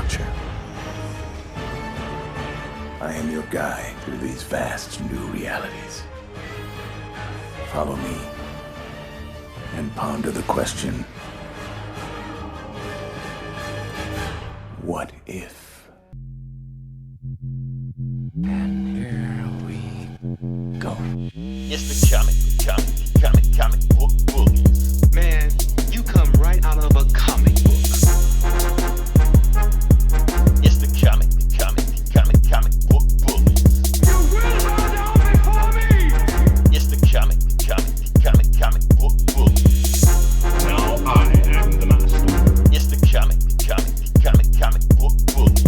future. I am your guide through these vast new realities. Follow me and ponder the question, what if? And here we go. It's the comic book bullies. Man, you come right out of a comic book. It's the comic book bullies. You will bow down before me! It's the comic book bullies. Now I am the master. It's the comic book bullies.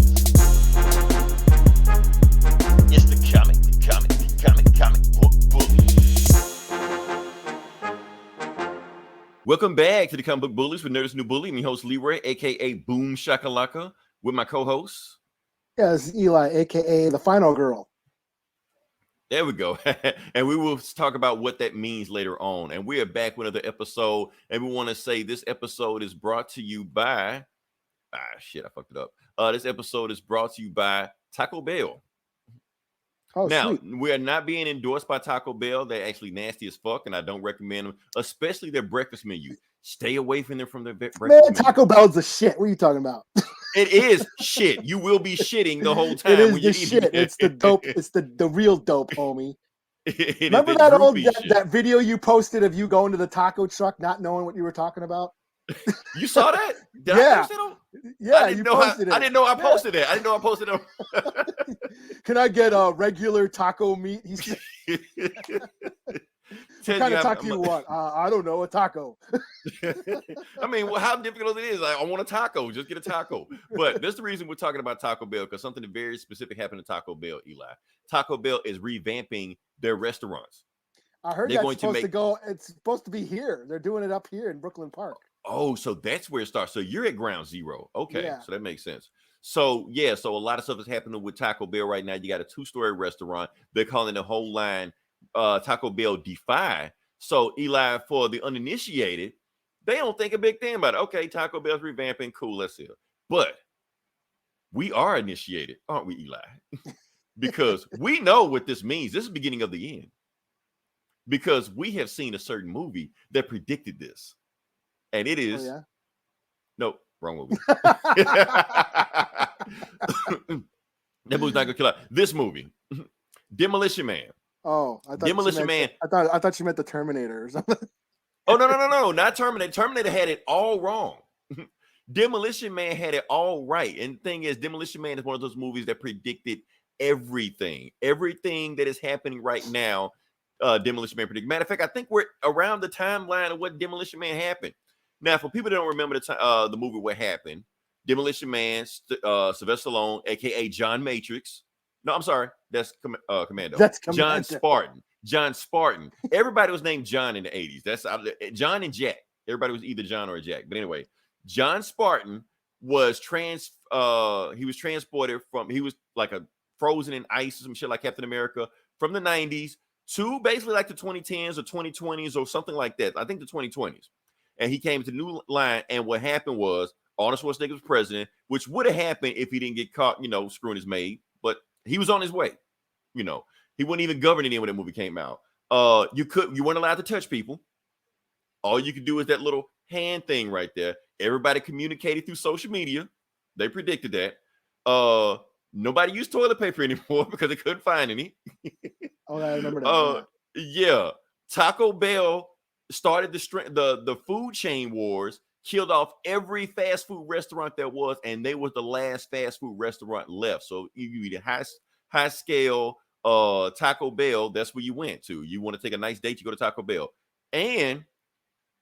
It's the comic book bullies. Welcome back to the Comic Book Bullies with Nerdist New Bully. I'm your host Leroy, aka Boom Shakalaka, with my co-host. Yeah, it's Eli, aka the final girl. There we go. And we will talk about what that means later on. And we are back with another episode. And we want to say this episode is brought to you by... I fucked it up. This episode is brought to you by Taco Bell. Oh, Now, sweet. we are not being endorsed by Taco Bell. They're actually nasty as fuck, and I don't recommend them, especially their breakfast menu. Stay away from them from their breakfast Man, menu. Taco Bell's the shit. What are you talking about? It is shit. You will be shitting the whole time. It is when the you shit. eat it. It's the dope. It's the real dope, homie. It is Remember the that old droopy shit. that video you posted of you going to the taco truck, not knowing what you were talking about? You saw that? Did Yeah. I post it on? Yeah, I you didn't know posted it. I didn't know I posted it. I didn't know I posted it. Can I get a regular taco meat? He said, what kind of taco you want? I don't know, a taco. I mean, well, how difficult it is. Like, I want a taco. Just get a taco. But that's the reason we're talking about Taco Bell, because something very specific happened to Taco Bell, Eli. Taco Bell is revamping their restaurants. I heard They're that's going to supposed to make- go. It's supposed to be here. They're doing it up here in Brooklyn Park. Oh, so that's where it starts. So you're at ground zero. Okay, Yeah. so that makes sense. So, yeah, so a lot of stuff is happening with Taco Bell right now. You got a 2-story restaurant. They're calling the whole line Taco Bell Defy. So, Eli, for the uninitiated, they don't think a big thing about it. Okay, Taco Bell's revamping. Cool, let's see it. But we are initiated, aren't we, Eli? Because we know what this means. This is the beginning of the end. Because we have seen a certain movie that predicted this. And it is... Oh, yeah? No, wrong movie. That movie's not gonna kill out. This movie, Demolition Man. Oh, I thought Demolition you meant, Man. I thought you meant the Terminator or something. Oh no, not Terminator. Terminator had it all wrong. Demolition Man had it all right. And the thing is, Demolition Man is one of those movies that predicted everything that is happening right now. Demolition Man predicted. Matter of fact, I think we're around the timeline of what Demolition Man happened. Now, for people that don't remember the movie, what happened? Demolition Man, Sylvester Stallone, aka John Matrix. No, I'm sorry, that's Commando. That's Commando. John Spartan. Everybody was named John in the 80s. That's John and Jack. Everybody was either John or a Jack. But anyway, John Spartan was he was transported from, he was like a frozen in ice or some shit like Captain America from the 90s to basically like the 2010s or 2020s or something like that. I think the 2020s. And he came to the new line, and what happened was Arnold Schwarzenegger was president, which would have happened if he didn't get caught, screwing his maid. But he was on his way. He wasn't even governing when that movie came out. You weren't allowed to touch people. All you could do is that little hand thing right there. Everybody communicated through social media. They predicted that. Nobody used toilet paper anymore because they couldn't find any. Oh, I remember that. Yeah. Taco Bell started the food chain wars, killed off every fast food restaurant there was, and they was the last fast food restaurant left. So you eat a high scale Taco Bell, that's where you went to. You want to take a nice date, you go to Taco Bell. And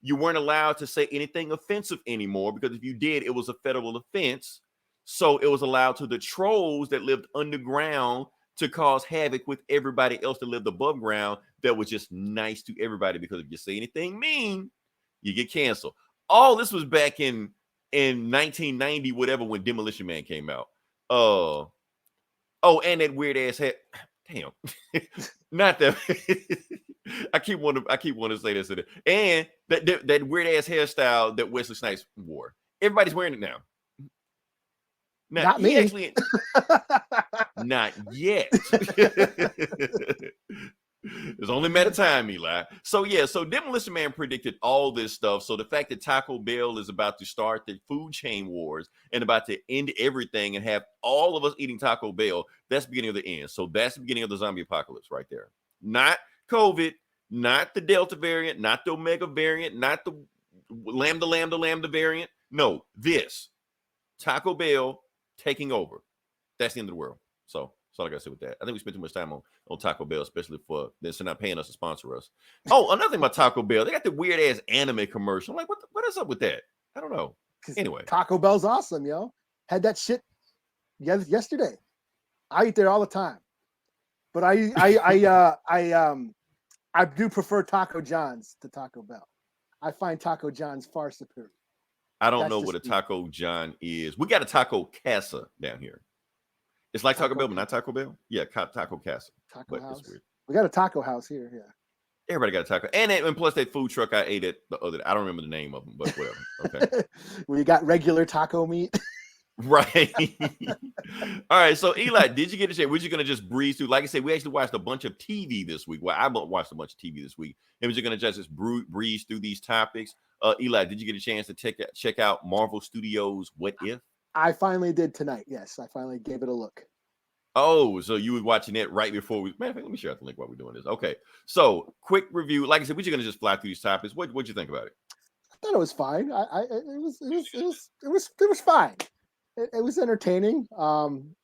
you weren't allowed to say anything offensive anymore, because if you did, it was a federal offense. So it was allowed to the trolls that lived underground to cause havoc with everybody else that lived above ground that was just nice to everybody, because if you say anything mean, you get canceled. All this was back in 1990, whatever, when Demolition Man came out. And that weird ass hat. Damn. Not that. I keep wanting to say this. And that weird ass hairstyle that Wesley Snipes wore. Everybody's wearing it now. Now, Not he me. actually not yet. It's only a matter of time, Eli. So yeah, so Demolition Man predicted all this stuff. So the fact that Taco Bell is about to start the food chain wars and about to end everything and have all of us eating Taco Bell, that's the beginning of the end. So that's the beginning of the zombie apocalypse right there. Not COVID, not the Delta variant, not the Omega variant, not the Lambda variant. No, this Taco Bell taking over. That's the end of the world. So that's all I gotta say with that. I think we spent too much time on Taco Bell, especially for this. They're not paying us to sponsor us. Oh, another thing about Taco Bell, they got the weird ass anime commercial. I'm like, what is up with that? I don't know. Anyway, Taco Bell's awesome, yo. Had that shit yesterday. I eat there all the time, but I do prefer Taco John's to Taco Bell. I find Taco John's far superior. I don't know what a Taco John is. We got a Taco Casa down here. It's like Taco Bell, but not Taco Bell. Yeah, Taco Casa. Taco House. We got a taco house here. Yeah. Everybody got a taco, and plus that food truck I ate at the other. I don't remember the name of them, but whatever. Okay. We got regular taco meat. Right. All right. So Eli, did you get a chance? We're just gonna just breeze through. Like I said, we actually watched a bunch of TV this week. Well, I watched a bunch of TV this week, and we're just gonna just breeze through these topics. Eli, did you get a chance to check out Marvel Studios' What If? I finally did tonight. Yes, I finally gave it a look. Oh, so you were watching it right before we. Man, let me share the link while we're doing this. Okay, so quick review. Like I said, we're just gonna just fly through these topics. What'd you think about it? I thought it was fine. It was fine. It was entertaining.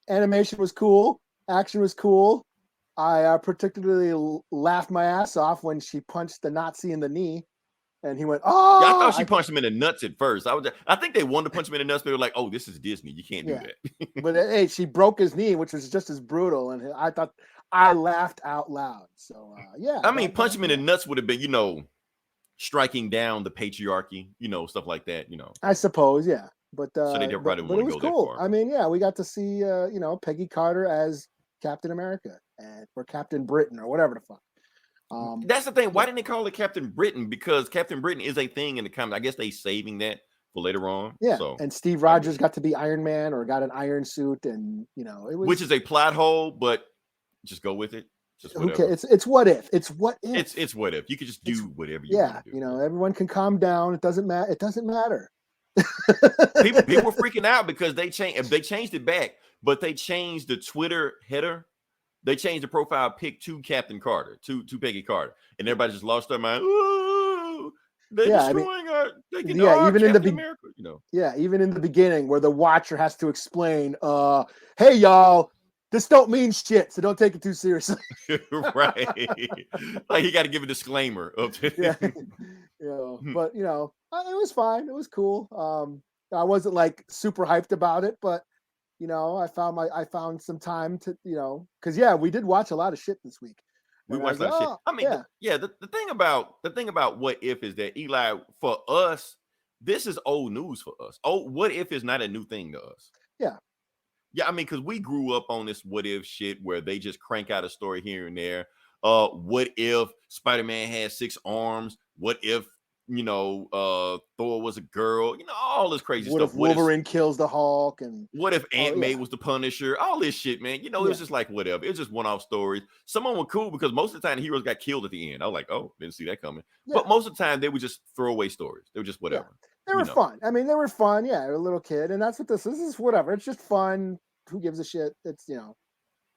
Animation was cool. Action was cool. I particularly laughed my ass off when she punched the Nazi in the knee. And he went, oh! Yeah, I thought she punched him in the nuts at first. I think they wanted to punch him in the nuts, but they were like, oh, this is Disney. You can't do that. But hey, she broke his knee, which was just as brutal. And I thought I laughed out loud. So, yeah. I mean, punch him in the nuts would have been, striking down the patriarchy, stuff like that, I suppose, yeah. But, so they probably but it was cool. I mean, yeah, we got to see, Peggy Carter as Captain America or Captain Britain or whatever the fuck. That's the thing. Why didn't they call it Captain Britain? Because Captain Britain is a thing in the comics. I guess they saving that for later on. Yeah. So, and Steve Rogers got to be Iron Man or got an iron suit, and it was, which is a plot hole, but just go with it. Just whatever. Okay. It's what if. It's what if. It's what if. You could just do whatever you want to do. Everyone can calm down. It doesn't matter. It doesn't matter. people were freaking out because they changed it back, but they changed the Twitter header. They changed the profile pic to Captain Carter, to Peggy Carter, and everybody just lost their mind. Ooh, they're destroying our. Even in the America, Yeah, even in the beginning, where the Watcher has to explain, "Hey, y'all, this don't mean shit, so don't take it too seriously." Right, like you got to give a disclaimer. Yeah, but it was fine. It was cool. I wasn't like super hyped about it, but. I found some time to, because we did watch a lot of shit this week. We watched a lot of shit. I mean, the thing about What If is that, Eli, for us, this is old news for us. Oh, What If is not a new thing to us. Yeah. Yeah, I mean, because we grew up on this What If shit where they just crank out a story here and there. What if Spider-Man had 6 arms? What if Thor was a girl, all this crazy stuff. What if Wolverine kills the Hulk? And what if Aunt May was the Punisher? All this shit, man. It was just like whatever. It was just one-off stories. Some of them were cool because most of the time the heroes got killed at the end. I was like, oh, didn't see that coming. Yeah. But most of the time they were just throwaway stories. They were just whatever. Yeah. They were fun. I mean, they were fun. Yeah, a little kid, and that's what this is. Whatever. It's just fun. Who gives a shit? It's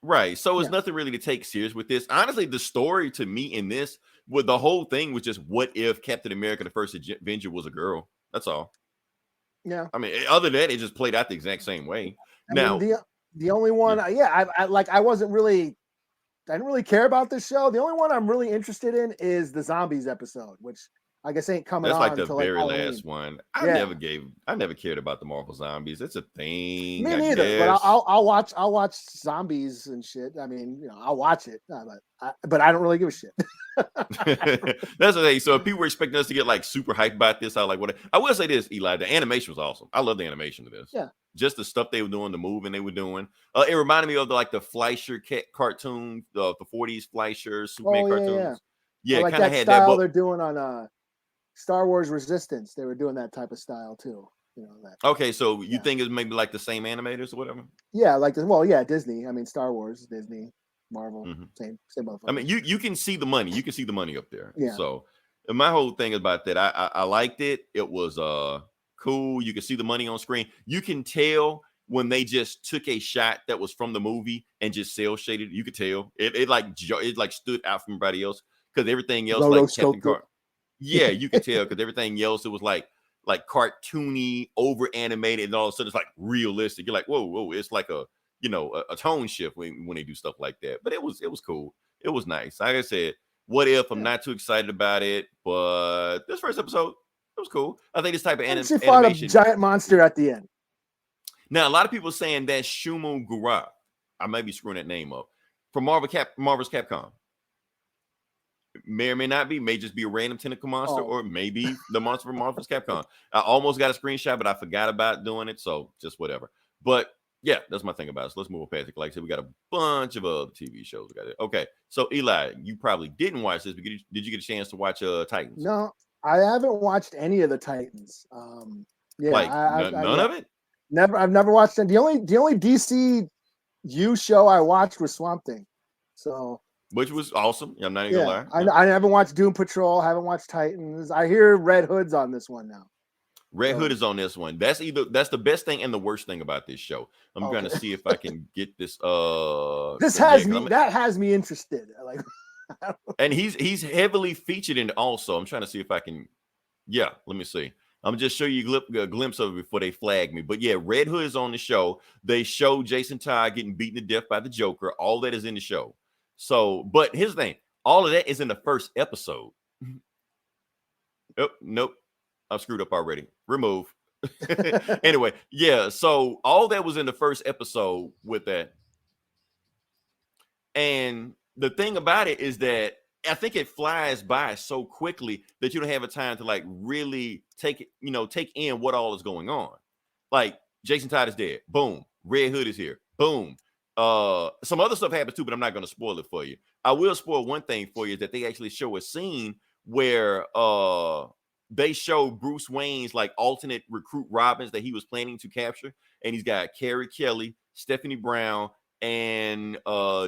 Right. So it's nothing really to take serious with this. Honestly, the story to me in this, with the whole thing was just what if Captain America, the first Avenger, was a girl? That's all. Yeah. I mean, other than that, it just played out the exact same way. I mean, the only one, I didn't really care about this show. The only one I'm really interested in is the zombies episode, which I guess ain't coming on. That's like the very last one. I never cared about the Marvel zombies. It's a thing. Me neither. But I'll watch zombies and shit. I mean, I'll watch it, but I don't really give a shit. That's the thing. So if people were expecting us to get like super hyped about this, I will say this, Eli. The animation was awesome. I love the animation of this. Yeah. Just the stuff they were doing, the moving they were doing. It reminded me of the Fleischer cartoon, the 40s Fleischer Superman cartoons. Yeah, like kind of that had style that. They're doing on Star Wars Resistance. They were doing that type of style too. That. Okay, so you Yeah. think it's maybe like the same animators or whatever? Yeah, like Disney. I mean, Star Wars, Disney, Marvel, Mhm. same motherfucker. I mean, you can see the money. You can see the money up there. Yeah. So and my whole thing about that, I liked it. It was cool. You can see the money on screen. You can tell when they just took a shot that was from the movie and just cell shaded. You could tell it like stood out from everybody else because everything else like Captain Rotoscoped it. Yeah, you could tell because everything else it was like cartoony, over animated, and all of a sudden it's like realistic. You're like, whoa, it's like a a tone shift when they do stuff like that. But it was cool. It was nice. Like I said, what if I'm not too excited about it, but this first episode, it was cool. I think this type of She fought animation. a giant monster at the end. Now, a lot of people saying that's Shumu Gura. I might be screwing that name up. From Marvel's Capcom. May or may not be. May just be a random tentacle monster, or maybe the monster from Marvel's Capcom. I almost got a screenshot, but I forgot about doing it, so just whatever. But yeah, that's my thing about it. So let's move on past it. Like I said, we got a bunch of other TV shows. We got it. Okay, so Eli, you probably didn't watch this, but did you get a chance to watch Titans? No, I haven't watched any of the Titans. Yeah, like none of it. Never. I've never watched it. The only DCU show I watched was Swamp Thing. So. Which was awesome. I'm not even gonna lie. I haven't watched Doom Patrol. Haven't watched Titans. I hear Red Hood's on this one now. Red Hood is on this one. That's the best thing and the worst thing about this show. I'm gonna see if I can get this. That has me interested. Like, and he's heavily featured in it also. I'm trying to see if I can. Yeah, let me see. I'm gonna just show you a glimpse of it before they flag me. But yeah, Red Hood is on the show. They show Jason Todd getting beaten to death by the Joker. All that is in the show. So, but here's the thing. All of that is in the first episode. Oh, nope. I'm screwed up already. Remove. Anyway, yeah. So all that was in the first episode with that. And the thing about it is that I think it flies by so quickly that you don't have a time to like really take in what all is going on. Like Jason Todd is dead. Boom. Red Hood is here. Boom. Some other stuff happens too, but I'm not going to spoil it for you. I will spoil one thing for you is that they actually show a scene where they show Bruce Wayne's like alternate recruit Robins that he was planning to capture, and he's got Carrie Kelly, Stephanie Brown, and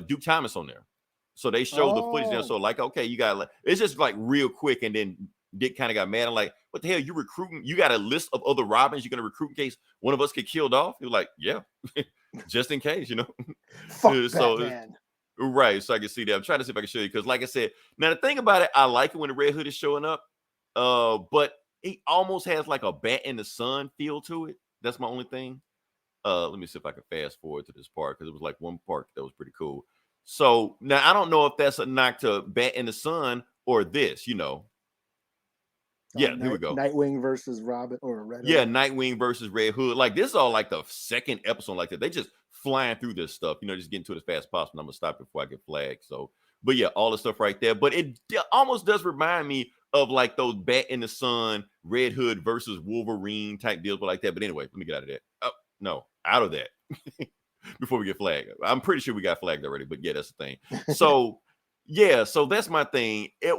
Duke Thomas on there. So they show the footage there. So like, okay, you got like it's just like real quick, and then Dick kind of got mad and like, what the hell, you recruiting? You got a list of other Robins you're gonna recruit in case one of us get killed off? He was like, yeah. Just in case, Fuck Batman. Right. So I can see that. I'm trying to see if I can show you because, like I said, now the thing about it, I like it when the Red Hood is showing up, but he almost has like a bat in the sun feel to it. That's my only thing. Let me see if I can fast forward to this part because it was like one part that was pretty cool. So now I don't know if that's a knock to bat in the sun or this, Yeah, here we go. Nightwing versus Robin or Red Hood. Yeah, Nightwing versus Red Hood. Like this is all like the second episode like that. They just flying through this stuff, just getting to it as fast as possible. I'm gonna stop before I get flagged. So, but yeah, all the stuff right there. But it almost does remind me of like those Bat in the Sun, Red Hood versus Wolverine type deals, but like that. But anyway, let me get out of that. Oh no, out of that before we get flagged. I'm pretty sure we got flagged already, but yeah, that's the thing. So. Yeah, so that's my thing. It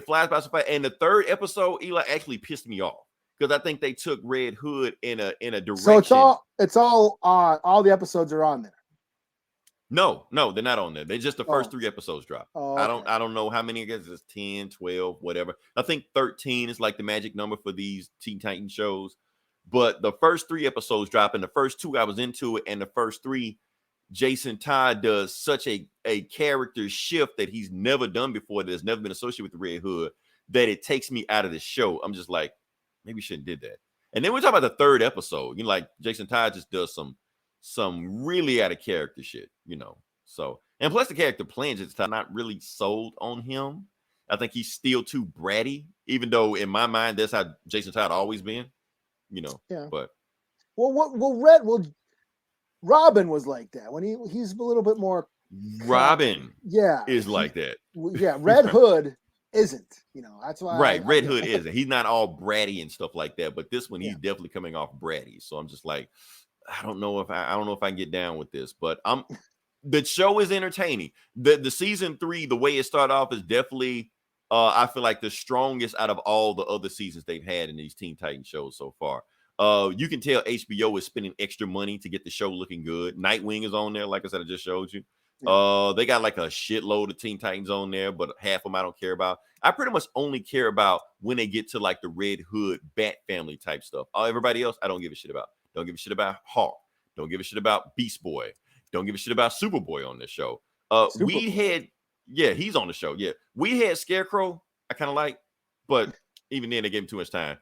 flies by so fast. And the third episode, Eli actually pissed me off because I think they took Red Hood in a direction. So it's all the episodes are on there. No, they're not on there. They just the first 3 episodes drop. Oh, okay. I don't know how many. I guess it's 10, 12, whatever. I think 13 is like the magic number for these Teen Titan shows. But the first 3 episodes drop, and the first 2 I was into it, and the first 3. Jason Todd does such a character shift that he's never done before that has never been associated with the Red Hood that it takes me out of the show. I'm just like, maybe you shouldn't did that. And then we're talking about the 3rd episode. Like Jason Todd just does some really out of character shit, So, and plus the character playing Jason Todd, not really sold on him. I think he's still too bratty, even though in my mind that's how Jason Todd always been, Yeah. But Robin was like that when he's a little bit more. Robin, is like that. Yeah, Red Hood isn't. That's why. Right, Red Hood isn't. He's not all bratty and stuff like that. But this one, he's definitely coming off bratty. So I'm just like, I don't know if I can get down with this. But the show is entertaining. The season 3, the way it started off is definitely, I feel like the strongest out of all the other seasons they've had in these Teen Titans shows so far. You can tell HBO is spending extra money to get the show looking good. Nightwing is on there, like I said, I just showed you. They got like a shitload of Teen Titans on there, but half of them I don't care about. I pretty much only care about when they get to like the Red Hood Bat family type stuff. Everybody else, I don't give a shit about. Don't give a shit about Hawk. Don't give a shit about Beast Boy. Don't give a shit about Superboy on this show. We had, he's on the show. Yeah, we had Scarecrow. I kind of like, but even then they gave him too much time.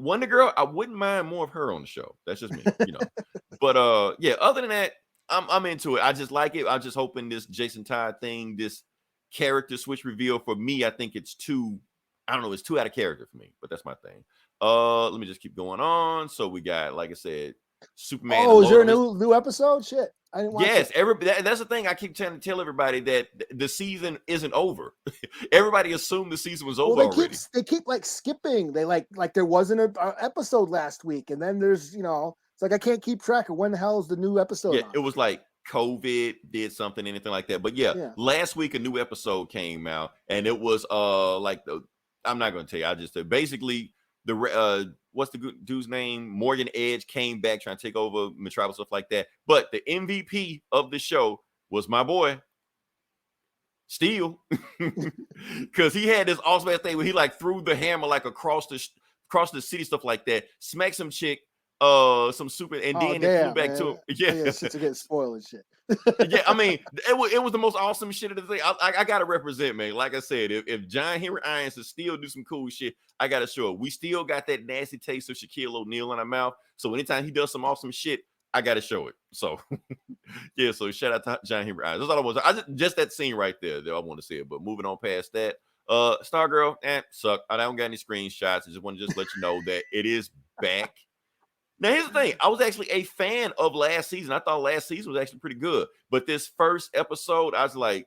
Wonder Girl, I wouldn't mind more of her on the show. That's just me, you know. But other than that, I'm into it. I just like it. I'm just hoping this Jason Todd thing, this character switch reveal for me, I think it's too, I don't know, it's too out of character for me, but that's my thing. Let me just keep going on. So we got, like I said, Superman. Oh, is there a new episode? Shit. I didn't watch it. That's the thing. I keep trying to tell everybody that the season isn't over. Everybody assumed the season was over already. They keep like skipping. They like there wasn't an episode last week, and then there's, you know, it's like I can't keep track of when the hell is the new episode. Yeah, it was like COVID did something, anything like that. But last week a new episode came out, and it was I'm not going to tell you. I just said basically the what's the dude's name? Morgan Edge came back trying to take over Metropolis, stuff like that. But the MVP of the show was my boy Steel, because he had this awesome ass thing where he like threw the hammer like across the city, stuff like that, smacked some chick, some super, and then it flew back to him. Yeah, shit to get spoiled and shit. Yeah, I mean, it was the most awesome shit of the thing. I gotta represent, man. Like I said, if John Henry Irons can still do some cool shit, I gotta show it. We still got that nasty taste of Shaquille O'Neal in our mouth. So anytime he does some awesome shit, I gotta show it. So yeah, so shout out to John Henry Irons. That's all I was. Just that scene right there that I want to see it. But moving on past that, Stargirl, suck. I don't got any screenshots. I just want to let you know that it is back. Now, here's the thing. I was actually a fan of last season. I thought last season was actually pretty good. But this first episode, I was like,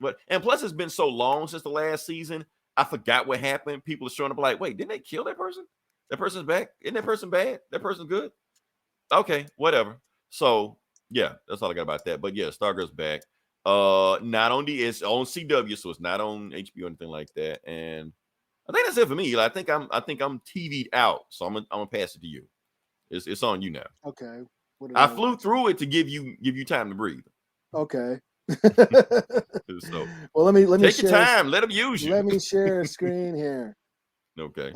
what? And plus, it's been so long since the last season, I forgot what happened. People are showing up like, wait, didn't they kill that person? That person's back? Isn't that person bad? That person's good? Okay, whatever. So, yeah, that's all I got about that. But, yeah, Stargirl's back. Not on it's on CW, so it's not on HBO or anything like that. And I think that's it for me. I think I'm TV'd out, so I'm gonna pass it to you. It's on you now. Okay. I flew through it to give you time to breathe. Okay. So, well, let me take your time. Let them use you. Let me share a screen here. Okay.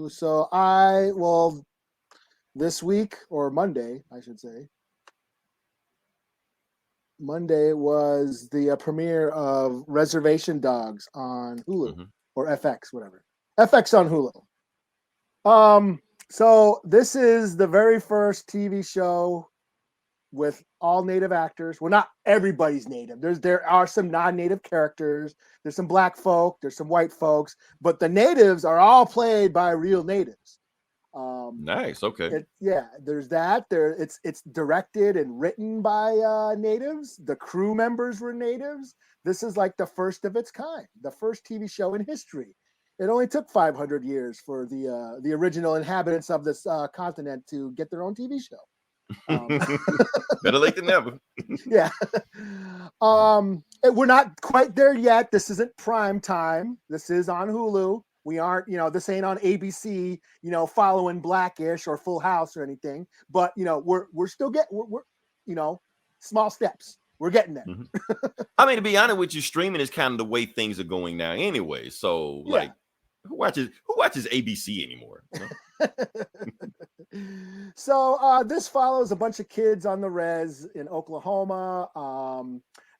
So this week, or Monday, I should say. Monday was the premiere of Reservation Dogs on Hulu or FX, whatever. FX on Hulu. So this is the very first TV show with all native actors. Well, not everybody's native. There are some non-native characters. There's some black folk. There's some white folks. But the natives are all played by real natives. Nice. Okay. There's that. It's directed and written by natives. The crew members were natives. This is like the first of its kind. The first TV show in history. It only took 500 years for the original inhabitants of this continent to get their own TV show. Better late than never. Yeah. We're not quite there yet. This isn't prime time. This is on Hulu. We aren't, this ain't on ABC, following Blackish or Full House or anything. But we're still we're small steps. We're getting there. I mean, to be honest with you, streaming is kind of the way things are going now anyway. So who watches ABC anymore? So this follows a bunch of kids on the res in Oklahoma.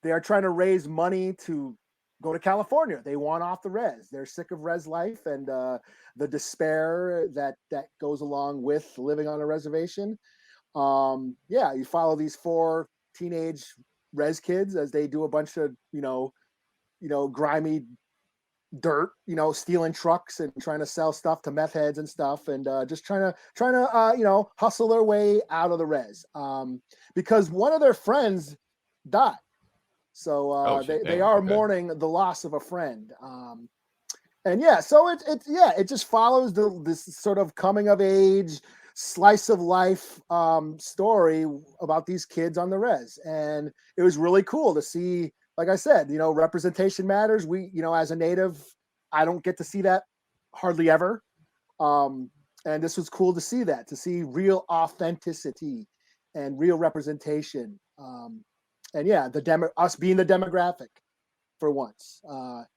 They are trying to raise money to go to California. They want off the res. They're sick of res life and the despair that goes along with living on a reservation. You follow these 4 teenage res kids as they do a bunch of grimy dirt, stealing trucks and trying to sell stuff to meth heads and stuff, and just trying to hustle their way out of the res, because one of their friends died. So they are mourning the loss of a friend. So it just follows this sort of coming of age, slice of life story about these kids on the res. And it was really cool to see, like I said, representation matters. We, as a native, I don't get to see that hardly ever. And this was cool to see real authenticity and real representation. And yeah, us being the demographic for once.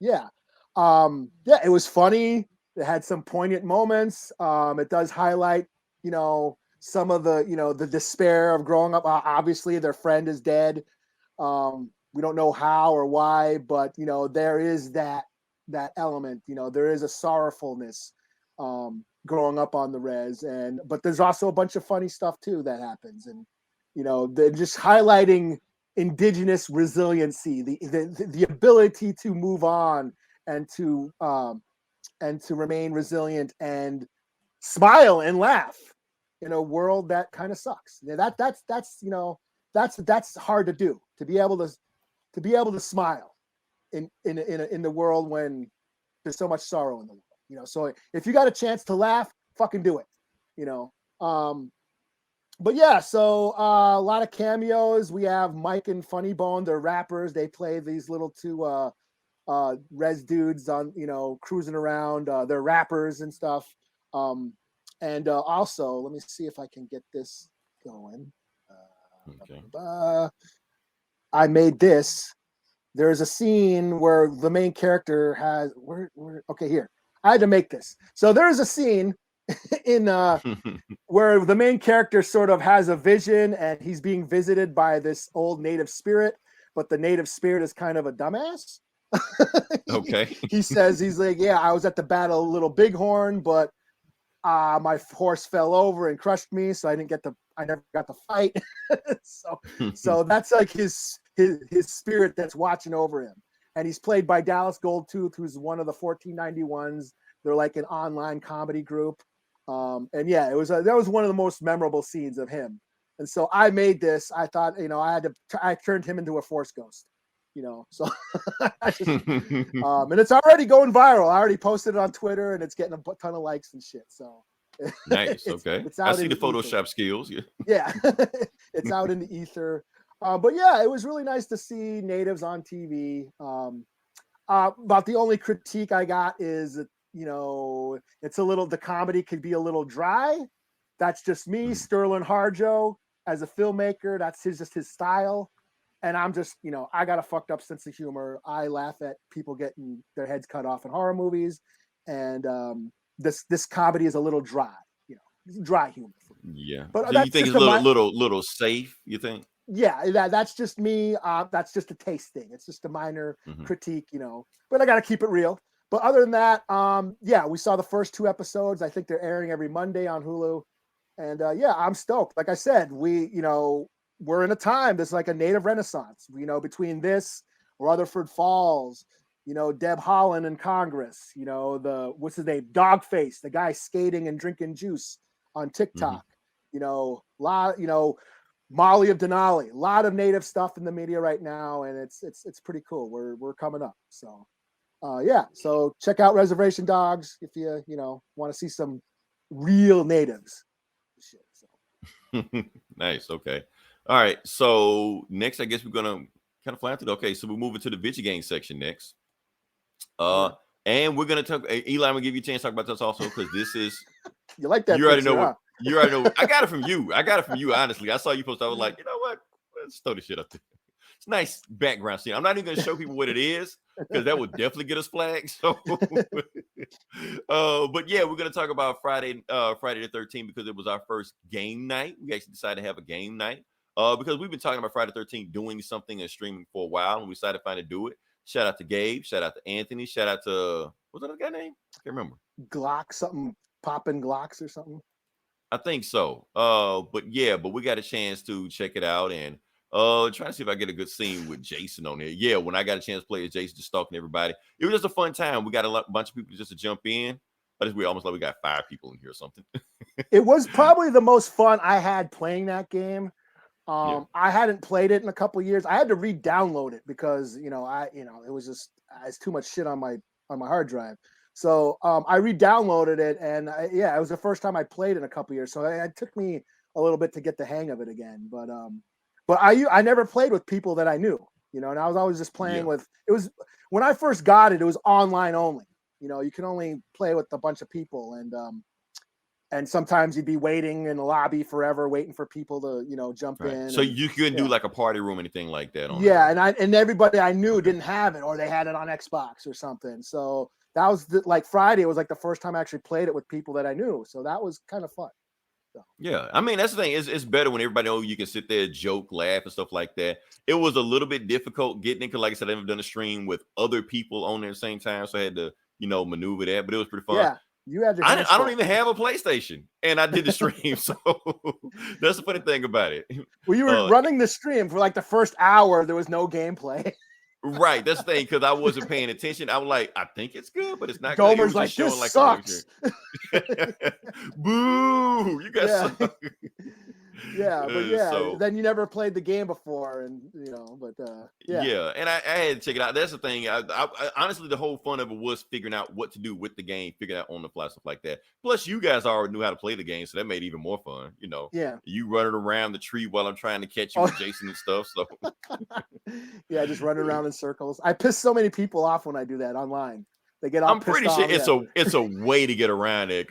Yeah, it was funny. It had some poignant moments. It does highlight, some of the, the despair of growing up. Obviously, their friend is dead. We don't know how or why, but there is that element. There is a sorrowfulness growing up on the res, but there's also a bunch of funny stuff too that happens, and they're just highlighting indigenous resiliency, the ability to move on and to remain resilient and smile and laugh in a world that kind of sucks. That's hard to do, to be able to smile in the world when there's so much sorrow in the world. So if you got a chance to laugh, fucking do it. But yeah, so a lot of cameos. We have Mike and Funny Bone. They're rappers. They play these little two res dudes on, cruising around. They're rappers and stuff. And also, let me see if I can get this going. Okay. I made this. There's a scene where the main character has okay, here. I had to make this. So there's a scene in where the main character sort of has a vision and he's being visited by this old native spirit, but the native spirit is kind of a dumbass. Okay. He says, he's like, yeah, I was at the Battle of Little Bighorn, but my horse fell over and crushed me, so I never got to fight. so that's like his spirit that's watching over him. And he's played by Dallas Goldtooth, who's one of the 1491s. They're like an online comedy group. And yeah, that was one of the most memorable scenes of him. And so I made this. I thought, I turned him into a Force ghost, so and it's already going viral. I already posted it on Twitter and it's getting a ton of likes and shit. So nice. Okay. I see the Photoshop skills. Yeah. It's out in the ether. But yeah, it was really nice to see natives on TV. About the only critique I got is, it's the comedy could be a little dry. That's just me. Sterling Harjo, as a filmmaker, that's just his style. And I'm just, I got a fucked up sense of humor. I laugh at people getting their heads cut off in horror movies. And this comedy is a little dry, dry humor. Yeah. But do you think it's a little safe, you think? Yeah, that's just me. That's just a taste thing. It's just a minor critique, but I got to keep it real. But other than that, yeah, we saw the first 2 episodes. I think they're airing every Monday on HULU. And yeah, I'm stoked. Like I said, we're in a time that's like a native renaissance, between this, Rutherford Falls, Deb Haaland in Congress, what's his name? Dogface, the guy skating and drinking juice on TikTok, Molly of Denali, a lot of native stuff in the media right now. And it's pretty cool. We're coming up. So yeah, so check out Reservation Dogs if you want to see some real natives. Shit, so. Nice. Okay. All right. So next, I guess we're gonna kind of fly through. Okay, so we're moving to the video game section next. And we're gonna talk. Eli, I'm gonna give you a chance to talk about this also, because this is you like that. You already know. You already know. I got it from you. Honestly, I saw you post. I was like, you know what? Let's throw this shit up there. It's a nice background scene. I'm not even gonna show people what it is, because that would definitely get us flagged. So, but yeah, we're gonna talk about Friday the 13th, because it was our first game night. We actually decided to have a game night. Because we've been talking about Friday the 13th doing something and streaming for a while, and we decided to finally do it. Shout out to Gabe. Shout out to Anthony. Shout out to, what's that other guy name? I can't remember. Glock, something, popping Glocks or something. I think so. But we got a chance to check it out and try to see if I get a good scene with Jason on there. Yeah, when I got a chance to play as Jason, just stalking everybody. It was just a fun time. We got a bunch of people just to jump in. But we almost like we got 5 people in here or something. It was probably the most fun I had playing that game. I hadn't played it in a couple of years. I had to re-download it because it was just it's too much shit on my hard drive. So I re-downloaded it, and it was the first time I played in a couple of years. So it took me a little bit to get the hang of it again. But I never played with people that I knew, and I was always just playing with. It was when I first got it. It was online only. You can only play with a bunch of people, and and sometimes you'd be waiting in the lobby forever, waiting for people to, jump in. So and, you couldn't do like a party room or anything like that on yeah, there. and everybody I knew didn't have it, or they had it on Xbox or something. So that was like Friday was like the first time I actually played it with people that I knew. So that was kind of fun. So. Yeah, I mean that's the thing. It's better when everybody knows you can sit there, joke, laugh, and stuff like that. It was a little bit difficult getting it because, like I said, I've never done a stream with other people on there at the same time, so I had to, maneuver that. But it was pretty fun. Yeah, you had your. I don't even have a PlayStation, and I did the stream, so that's the funny thing about it. Well, you were running the stream for like the first hour. There was no gameplay. Right, that's the thing, because I wasn't paying attention. I was like, I think it's good, but it's not Gomer's good. It was like, just showing, this like, sucks. Boo! You guys suck. Yeah, but yeah, So, then you never played the game before, and yeah. and I had to check it out. That's the thing. I honestly, the whole fun of it was figuring out what to do with the game, figuring out on the fly, stuff like that. Plus, you guys already knew how to play the game, so that made it even more fun. Yeah, you running around the tree while I'm trying to catch you with Jason and stuff. So, yeah, just running around in circles. I piss so many people off when I do that online. They get all. I'm pretty sure it's a way to get around it.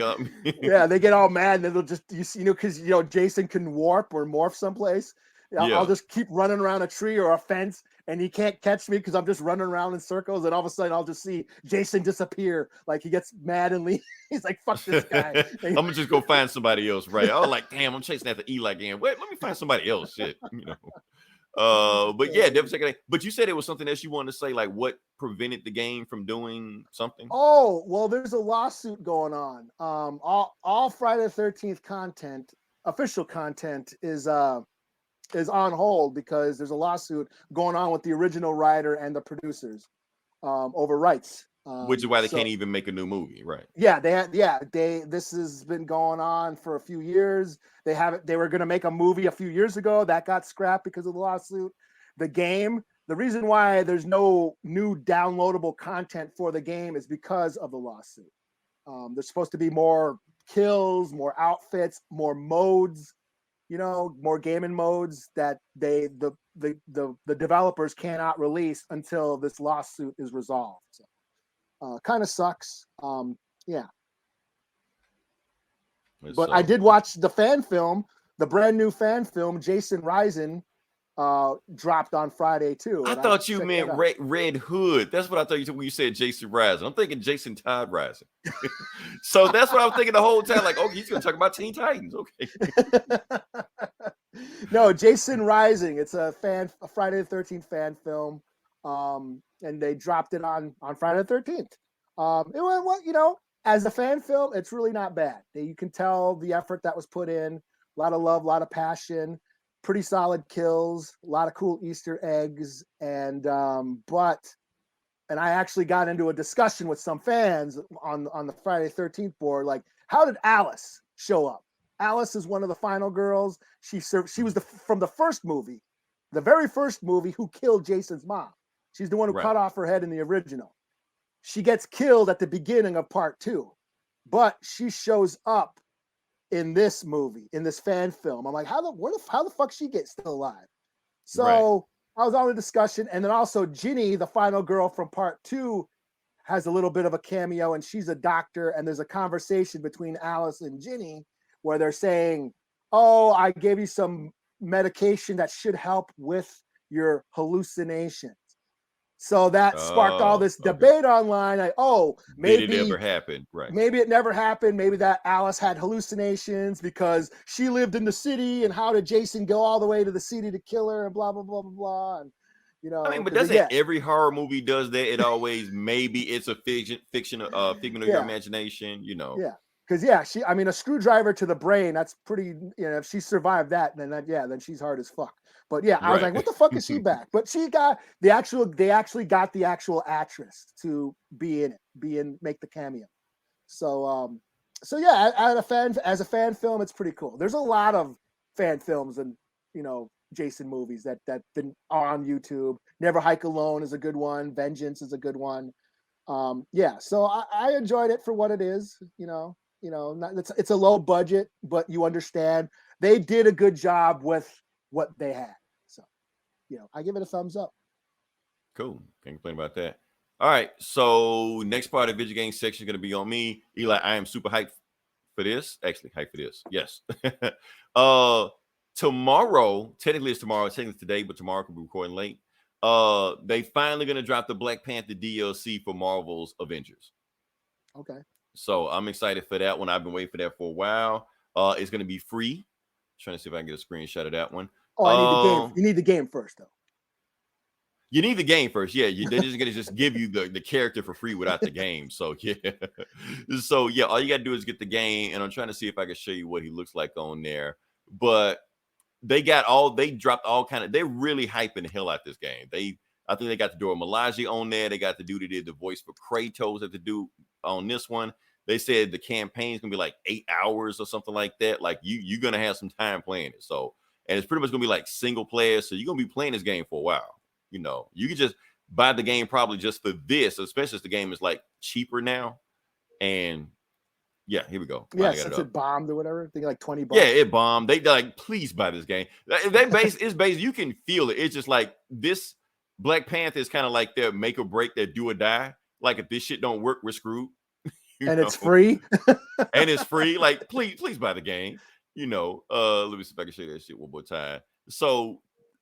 Yeah, they get all mad and they'll just because Jason can warp or morph someplace. I'll just keep running around a tree or a fence, and he can't catch me because I'm just running around in circles. And all of a sudden, I'll just see Jason disappear. Like he gets mad and leaves. He's like, "Fuck this guy." I'm gonna just go find somebody else. Right? I was like, "Damn, I'm chasing after Eli again. Wait, let me find somebody else." Shit, But yeah, definitely. But you said it was something else you wanted to say, like what prevented the game from doing something. Oh, well, there's a lawsuit going on. All Friday the 13th content, official content, is on hold because there's a lawsuit going on with the original writer and the producers over rights. Which is why they can't even make a new movie, right? Yeah, this has been going on for a few years. They were going to make a movie a few years ago that got scrapped because of the lawsuit. The reason why there's no new downloadable content for the game is because of the lawsuit. There's supposed to be more kills, more outfits, more modes, more gaming modes that the developers cannot release until this lawsuit is resolved. So, kind of sucks. Yeah. But I did watch the fan film, the brand new fan film, Jason Rising, dropped on Friday too. I thought you meant Red Hood. That's what I thought you said when you said Jason Rising. I'm thinking Jason Todd Rising. So that's what I was thinking the whole time. Like, okay, he's gonna talk about Teen Titans. Okay. No, Jason Rising. It's a Friday the 13th fan film. And they dropped it on Friday the 13th. It was, as a fan film, it's really not bad. You can tell the effort that was put in, a lot of love, a lot of passion, pretty solid kills, a lot of cool Easter eggs. And I actually got into a discussion with some fans on the Friday the 13th board, like, how did Alice show up? Alice is one of the final girls. She was from the first movie, the very first movie, who killed Jason's mom. She's the one who cut off her head in the original. She gets killed at the beginning of part 2, but she shows up in this movie, in this fan film. I'm like, how the fuck she get still alive? So I was on the discussion, and then also Ginny, the final girl from part 2, has a little bit of a cameo, and she's a doctor, and there's a conversation between Alice and Ginny where they're saying, "Oh, I gave you some medication that should help with your hallucinations." So that sparked all this debate online. Like, maybe it never happened, right? Maybe it never happened. Maybe that Alice had hallucinations because she lived in the city, and how did Jason go all the way to the city to kill her, and blah blah blah blah blah. And I mean, but doesn't every horror movie does that? It always maybe it's a figment of your imagination, Yeah. Because a screwdriver to the brain, that's pretty, if she survived that, then she's hard as fuck. But yeah, I was like, what the fuck is she back? But they actually got the actual actress to be in it, make the cameo. So yeah, as a fan film, it's pretty cool. There's a lot of fan films and, Jason movies that are on YouTube. Never Hike Alone is a good one. Vengeance is a good one. So I enjoyed it for what it is, it's a low budget, but you understand they did a good job with what they had. So, I give it a thumbs up. Cool. Can't complain about that. All right. So next part of the video game section is going to be on me. Eli, I am super hyped for this. Actually, hype for this. Yes. Tomorrow, technically it's tomorrow, technically it's today, but tomorrow could be recording late. They finally gonna drop the Black Panther DLC for Marvel's Avengers. Okay. So I'm excited for that one. I've been waiting for that for a while. It's gonna be free. Trying to see if I can get a screenshot of that one. Oh, I need the game. You need the game first, though. You need the game first. Yeah, they're just gonna just give you the character for free without the game. So yeah. So yeah, all you gotta do is get the game, and I'm trying to see if I can show you what he looks like on there. But they dropped all kind of, they're really hyping the hell out this game. I think they got the Dora Milaje on there. They got the dude that did the voice for Kratos at the dude on this one. They said the campaign's gonna be like 8 hours or something like that. Like you're gonna have some time playing it. So, and it's pretty much gonna be like single player. So you're gonna be playing this game for a while. You know, you can just buy the game probably just for this, especially if the game is like cheaper now. And yeah, here we go. Yeah, since it bombed or whatever. I think like $20. Yeah, it bombed. They like, please buy this game. That base is based. You can feel it. It's just like this Black Panther is kind of like their make or break, their do or die. Like if this shit don't work, we're screwed. And it's free. And it's free. Like, please buy the game. You know, let me see if I can show you that shit one more time. So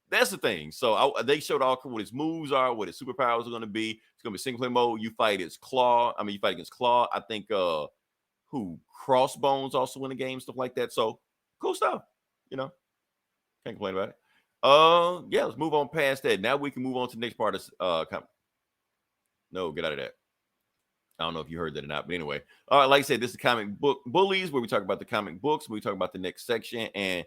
that's the thing. So they showed all what his moves are, what his superpowers are going to be. It's going to be single player mode. You fight against Claw. I think Crossbones also in the game, stuff like that. So cool stuff. You know, can't complain about it. Yeah, let's move on past that. Now we can move on to the next part of no, get out of that. I don't know if you heard that or not, but anyway. All right, like I said, this is Comic Book Bullies, where we talk about the comic books. We talk about the next section. And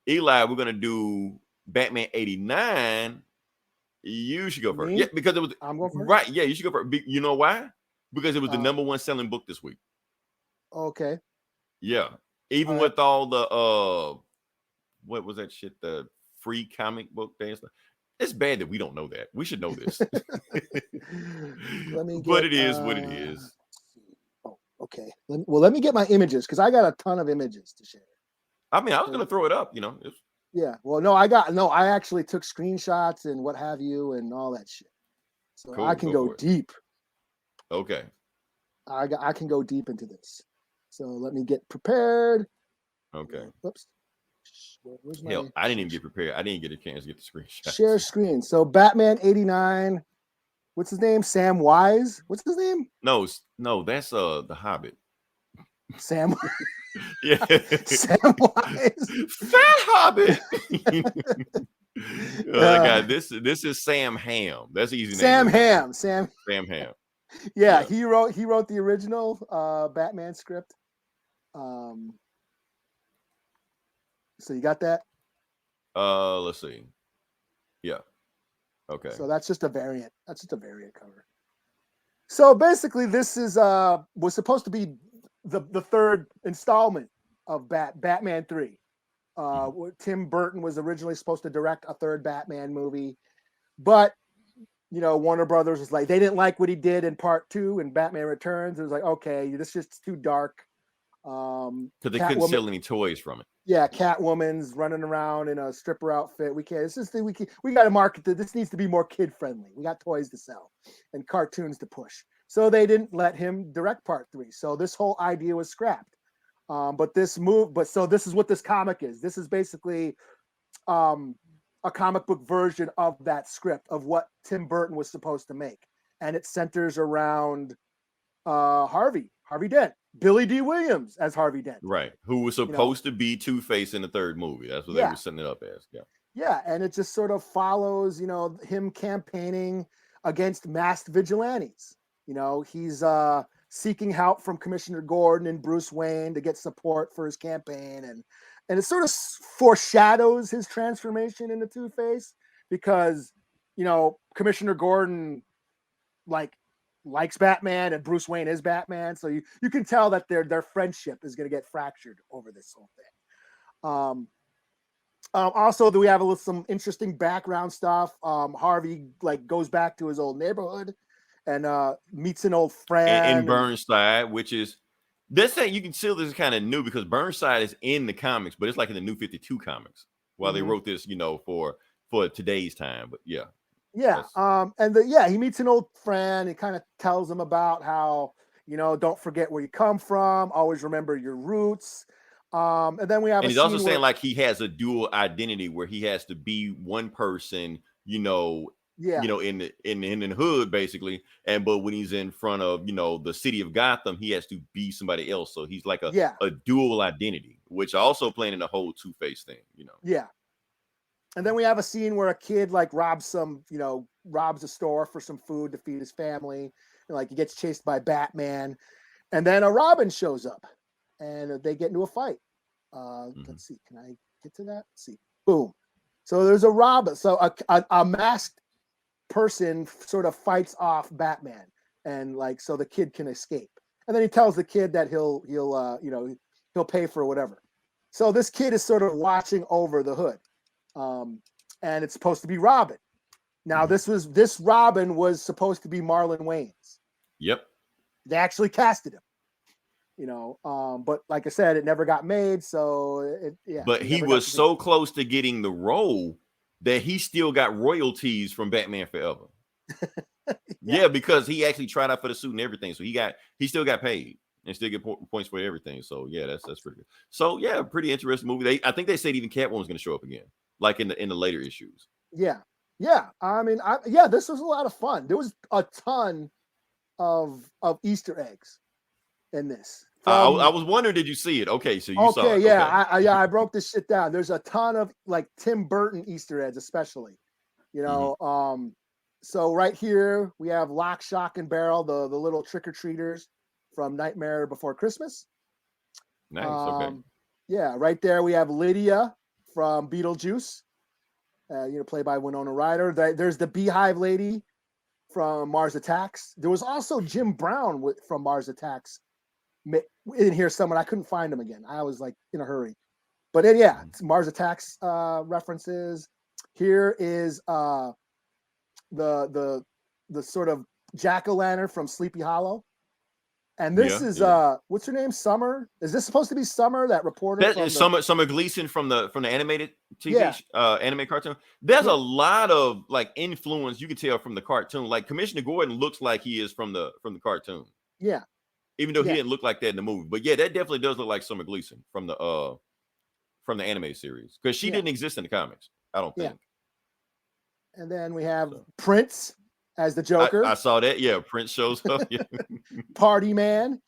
Eli, we're gonna do Batman 89. You should go first. Me? Yeah, because it was I'm going first. Right. Yeah, you should go first. You know why? Because it was the number one selling book this week. Okay. Yeah. Even with all the what was that shit? The free comic book day and stuff. It's bad that we don't know that. We should know this. But it is what it is. Oh, okay. Let me get my images because I got a ton of images to share. I mean, I was gonna throw it up, you know. Yeah. Well, no, I actually took screenshots and what have you and all that shit. So cool, I can go deep. Okay. I can go deep into this. So let me get prepared. Okay. Oops. Hell, I didn't even get prepared. I didn't get a chance to get the screenshot. Share screen. So Batman 89. What's his name? Sam Wise. What's his name? No, that's the Hobbit. Sam. Yeah. Sam Wise. Fat Hobbit. God, this is Sam Ham. That's easy Sam name. Ham. Sam Ham. Yeah, he wrote the original Batman script. So you got that? Let's see. Yeah. Okay. So that's just a variant. That's just a variant cover. So basically, this is was supposed to be the third installment of Batman 3. Tim Burton was originally supposed to direct a third Batman movie, but Warner Brothers was like, they didn't like what he did in part 2 and Batman Returns. It was like, okay, this is just too dark. Because they couldn't sell any toys from it. Yeah, Catwoman's running around in a stripper outfit. We got to market that. This needs to be more kid friendly. We got toys to sell and cartoons to push. So they didn't let him direct part 3. So this whole idea was scrapped. So this is what this comic is. This is basically a comic book version of that script of what Tim Burton was supposed to make. And it centers around Harvey Dent, Billy D. Williams as Harvey Dent. Right. Who was supposed to be Two-Face in the third movie. That's what they were setting it up as. Yeah. Yeah. And it just sort of follows, him campaigning against masked vigilantes. He's seeking help from Commissioner Gordon and Bruce Wayne to get support for his campaign. And it sort of foreshadows his transformation into Two-Face because, Commissioner Gordon likes Batman and Bruce Wayne is Batman. So you can tell that their friendship is going to get fractured over this whole thing. Also, we have some interesting background stuff. Harvey goes back to his old neighborhood and meets an old friend in Burnside, which is this thing you can see this is kind of new because Burnside is in the comics, but it's like in the New 52 comics while they wrote this, for today's time. But yeah. Yeah. He meets an old friend. He kind of tells him about how don't forget where you come from. Always remember your roots. And then we have And a he's also scene saying where, like he has a dual identity where he has to be one person, yeah, in the hood basically, but when he's in front of the city of Gotham, he has to be somebody else. So he's like yeah, a dual identity, which also playing in the whole Two-Face thing. yeah. And then we have a scene where a kid like robs a store for some food to feed his family, and like he gets chased by Batman, and then a Robin shows up, and they get into a fight. Let's see, can I get to that? Let's see, boom. So there's a Robin. So a masked person sort of fights off Batman, and like so the kid can escape. And then he tells the kid that he'll pay for whatever. So this kid is sort of watching over the hood. And it's supposed to be Robin. Now this Robin was supposed to be Marlon Wayans. Yep. They actually casted him. But like I said, it never got made. So But he was so close to getting the role that he still got royalties from Batman Forever. Yeah, because he actually tried out for the suit and everything. So he still got paid and still get points for everything. So yeah, that's pretty good. So yeah, pretty interesting movie. I think they said even Catwoman's going to show up again, like in the later issues. Yeah. I mean, this was a lot of fun. There was a ton of Easter eggs in this. I was wondering, did you see it? Okay, so you saw it. Yeah, okay. I broke this shit down. There's a ton of like Tim Burton Easter eggs, especially. So right here we have Lock, Shock, and Barrel, the little trick-or-treaters from Nightmare Before Christmas. Nice. Okay. Yeah, right there we have Lydia from Beetlejuice. Played by Winona Ryder. There's the Beehive Lady from Mars Attacks. There was also Jim Brown from Mars Attacks in here somewhere. I couldn't find him again. I was like in a hurry. But then, yeah, it's Mars Attacks references. Here is the sort of jack-o'-lantern from Sleepy Hollow. And this is what's her name? Summer. Is this supposed to be Summer? That reporter. That is Summer Gleason from the animated TV anime cartoon. There's a lot of like influence you can tell from the cartoon. Like Commissioner Gordon looks like he is from the cartoon. Yeah. Even though he didn't look like that in the movie, but yeah, that definitely does look like Summer Gleason from the anime series because she didn't exist in the comics. I don't think. And then we have Prince as the Joker. I saw that. Yeah, Prince shows up. Yeah. Party man.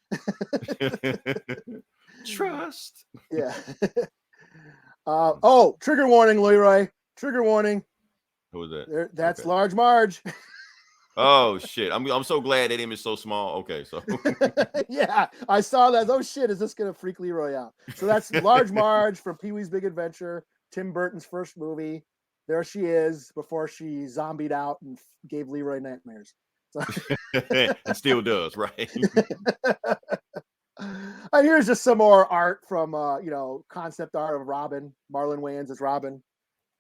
Trust. Yeah. Trigger warning, Leroy. Trigger warning. Who was that? That's Large Marge. Oh shit! I'm so glad that image is so small. Okay, so yeah, I saw that. Oh shit! Is this gonna freak Leroy out? So that's Large Marge from Pee-wee's Big Adventure, Tim Burton's first movie. There she is before she zombied out and gave Leroy nightmares. So. And still does, right? And here's just some more art from concept art of Robin. Marlon Wayans as Robin.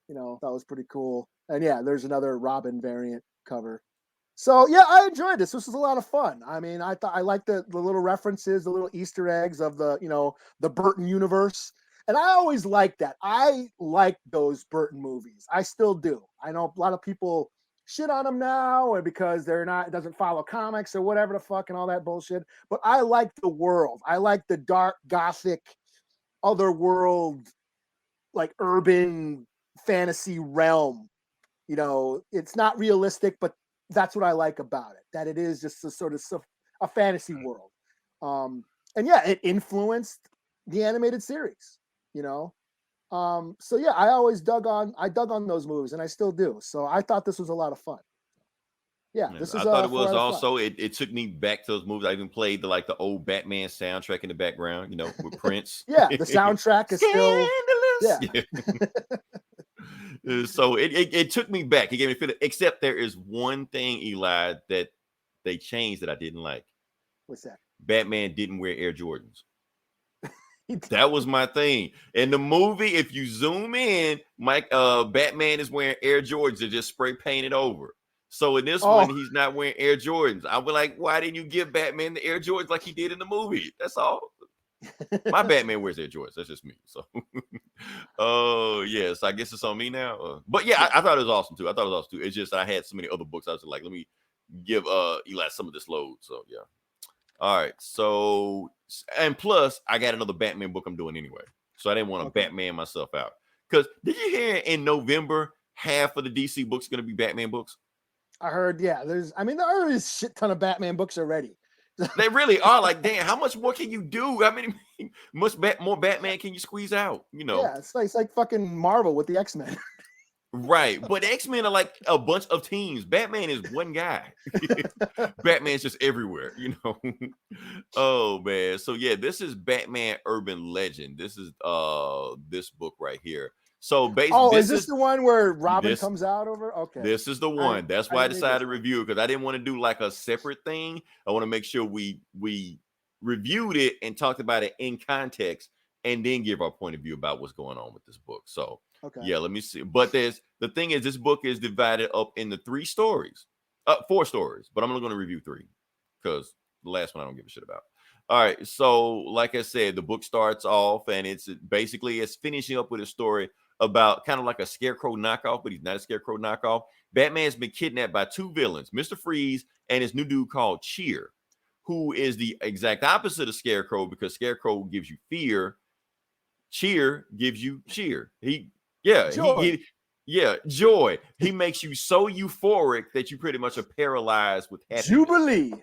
That was pretty cool. And yeah, there's another Robin variant cover. So yeah, I enjoyed this. This was a lot of fun. I mean, I thought I liked the little references, the little Easter eggs of the Burton universe. And I always liked that. I like those Burton movies. I still do. I know a lot of people shit on them now because it doesn't follow comics or whatever the fuck and all that bullshit. But I like the world. I like the dark, gothic, other world, like urban fantasy realm. It's not realistic, but that's what I like about it. That it is just a fantasy world. And yeah, it influenced the animated series. So yeah, I dug on those movies and I still do. So I thought this was a lot of fun. Yeah, this is. I thought it was also. It took me back to those movies. I even played the old Batman soundtrack in the background. With Prince. Yeah, the soundtrack is still. Yeah. So it took me back. It gave me a feeling. Except there is one thing, Eli, that they changed that I didn't like. What's that? Batman didn't wear Air Jordans. That was my thing. In the movie, if you zoom in, Batman is wearing Air Jordans that just spray painted over. So in this one, he's not wearing Air Jordans. I was like, why didn't you give Batman the Air Jordans like he did in the movie? That's all. My Batman wears Air Jordans. That's just me. So, yes, I guess it's on me now. But yeah, I thought it was awesome too. It's just I had so many other books. I was like, let me give Eli some of this load. So yeah. All right. So, and plus, I got another Batman book I'm doing anyway. So I didn't want to Batman myself out. Because did you hear in November, half of the DC books are going to be Batman books? I heard, yeah. There is a shit ton of Batman books already. They really are. Like, damn, how much more can you do? How many more Batman can you squeeze out? You know? Yeah, it's like fucking Marvel with the X-Men. Right. But X-Men are like a bunch of teams. Batman is one guy. Batman's just everywhere, you know. Oh man. So yeah, this is Batman Urban Legend. This is this book right here. So basically, is this the one where Robin comes out over? Okay. This is the one. That's why I decided to review it, because I didn't want to do like a separate thing. I want to make sure we reviewed it and talked about it in context, and then give our point of view about what's going on with this book. So yeah, let me see. But the thing is, this book is divided up into 4 stories, but I'm only going to review 3 because the last one I don't give a shit about. All right. So like I said, the book starts off and it's finishing up with a story about kind of like a Scarecrow knockoff, but he's not a Scarecrow knockoff. Batman's been kidnapped by 2 villains, Mr. Freeze and his new dude called Cheer, who is the exact opposite of Scarecrow, because Scarecrow gives you fear. Cheer gives you cheer. Joy. He makes you so euphoric that you pretty much are paralyzed with happiness. Jubilee.